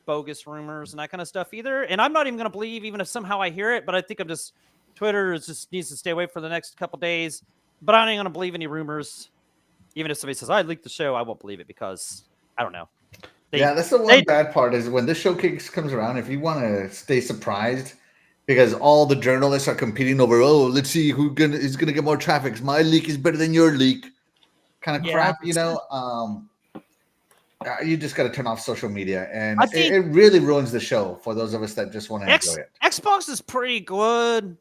C: bogus rumors and that kind of stuff either. And I'm not even gonna believe, even if somehow I hear it, but I think I'm just Twitter just needs to stay away for the next couple days. But I ain't gonna believe any rumors. Even if somebody says I leaked the show, I won't believe it because I don't know.
A: That's the one bad part is when this showcase comes around. If you want to stay surprised, because all the journalists are competing over, let's see is gonna get more traffic. My leak is better than your leak, kind of crap. You just got to turn off social media, and it really ruins the show for those of us that just want to enjoy it.
C: Xbox is pretty good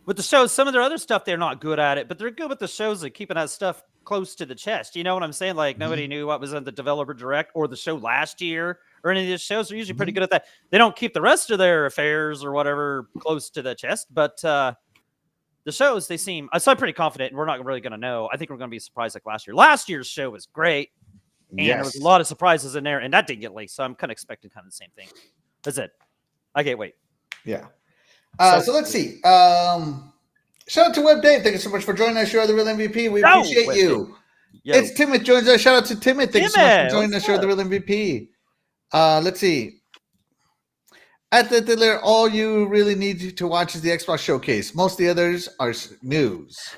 C: with the shows. Some of their other stuff, they're not good at it, but they're good with the shows, like keeping that stuff close to the chest. You know what I'm saying? Like nobody knew what was on the developer direct or the show last year or any of these shows. Are usually pretty good at that. They don't keep the rest of their affairs or whatever close to the chest, but the shows, they seem. So I'm pretty confident, and we're not really going to know. I think we're going to be surprised like last year. Last year's show was great, and there was a lot of surprises in there, and that didn't get leaked. So I'm kind of expecting kind of the same thing. That's it. I can't wait.
A: Yeah. So let's see. Shout out to Web Dave. Thank you so much for joining us. You're the real MVP. We appreciate you. It's Timothy joins us. Shout out to Timothy. Thank you so much for joining us. You're the real MVP. Let's see. At the DeathDealer, all you really need to watch is the Xbox showcase. Most of the others are news.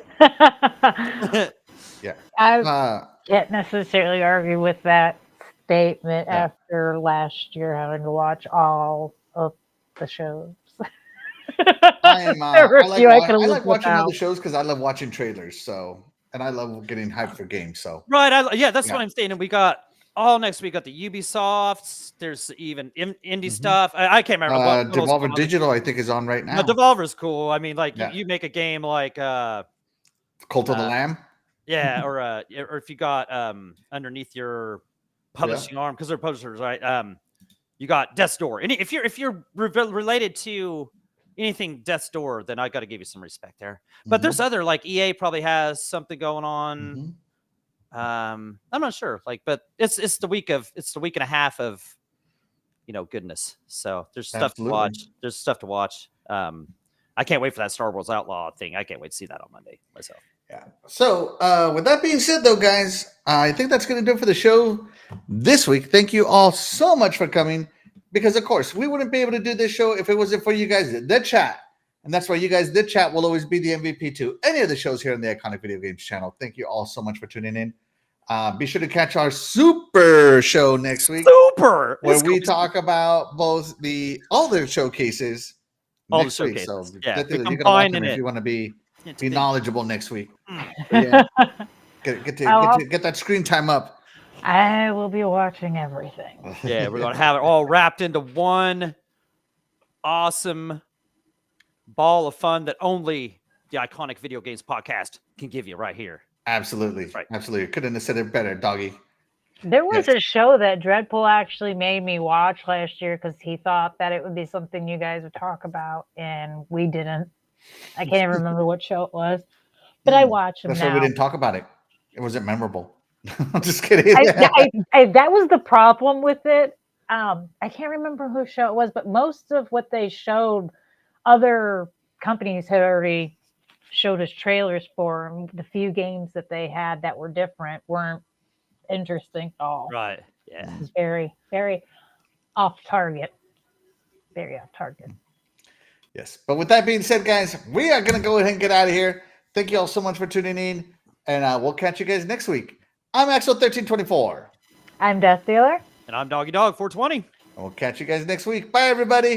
A: Yeah.
B: I can't necessarily argue with that statement after last year having to watch all of the shows.
A: I like watching other shows because I love watching trailers. So, and I love getting hyped for games. So,
C: right, that's what I'm saying. And we got all next week. Got the Ubisofts. There's even indie stuff. I can't remember. What
A: Devolver Digital, I think, is on right now.
C: Devolver's cool. I mean, like you make a game like
A: Cult of the Lamb.
C: Yeah, or if you got underneath your publishing arm because they're publishers, right? You got Death's Door. And if you're related to anything Death's Door, then I got to give you some respect there. But there's other, like EA probably has something going on. I'm not sure, but it's the week and a half of goodness. So there's stuff to watch. There's stuff to watch. I can't wait for that Star Wars Outlaw thing. I can't wait to see that on Monday myself.
A: Yeah. So with that being said, though, guys, I think that's going to do it for the show this week. Thank you all so much for coming. Because, of course, we wouldn't be able to do this show if it wasn't for you guys, the chat. And that's why you guys, the chat, will always be the MVP to any of the shows here on the Iconic Video Games channel. Thank you all so much for tuning in. Be sure to catch our super show next week.
C: Where
A: we talk about both all the showcases.
C: All the showcases.
A: So
C: yeah.
A: you can watch them if you want to be knowledgeable next week. Get that screen time up.
B: I will be watching everything.
C: Yeah, we're going to have it all wrapped into one awesome ball of fun that only the Iconic Video Games podcast can give you right here.
A: Absolutely.
C: Right.
A: Absolutely. Couldn't have said it better, doggy.
B: There was a show that Dreadpool actually made me watch last year because he thought that it would be something you guys would talk about, and we didn't. I can't even remember what show it was, but I watched him.
A: That's why we didn't talk about it. It wasn't memorable. I'm just kidding.
B: That was the problem with it. I can't remember whose show it was, but most of what they showed, other companies had already showed us trailers for. And the few games that they had that were different weren't interesting at all.
C: Right. Yeah.
B: It was very, very off target. Very off target.
A: Yes. But with that being said, guys, we are going to go ahead and get out of here. Thank you all so much for tuning in, and we'll catch you guys next week. I'm Axel1324.
B: I'm DeathDealer.
C: And I'm Doggy Dog 420.
A: We'll catch you guys next week. Bye, everybody.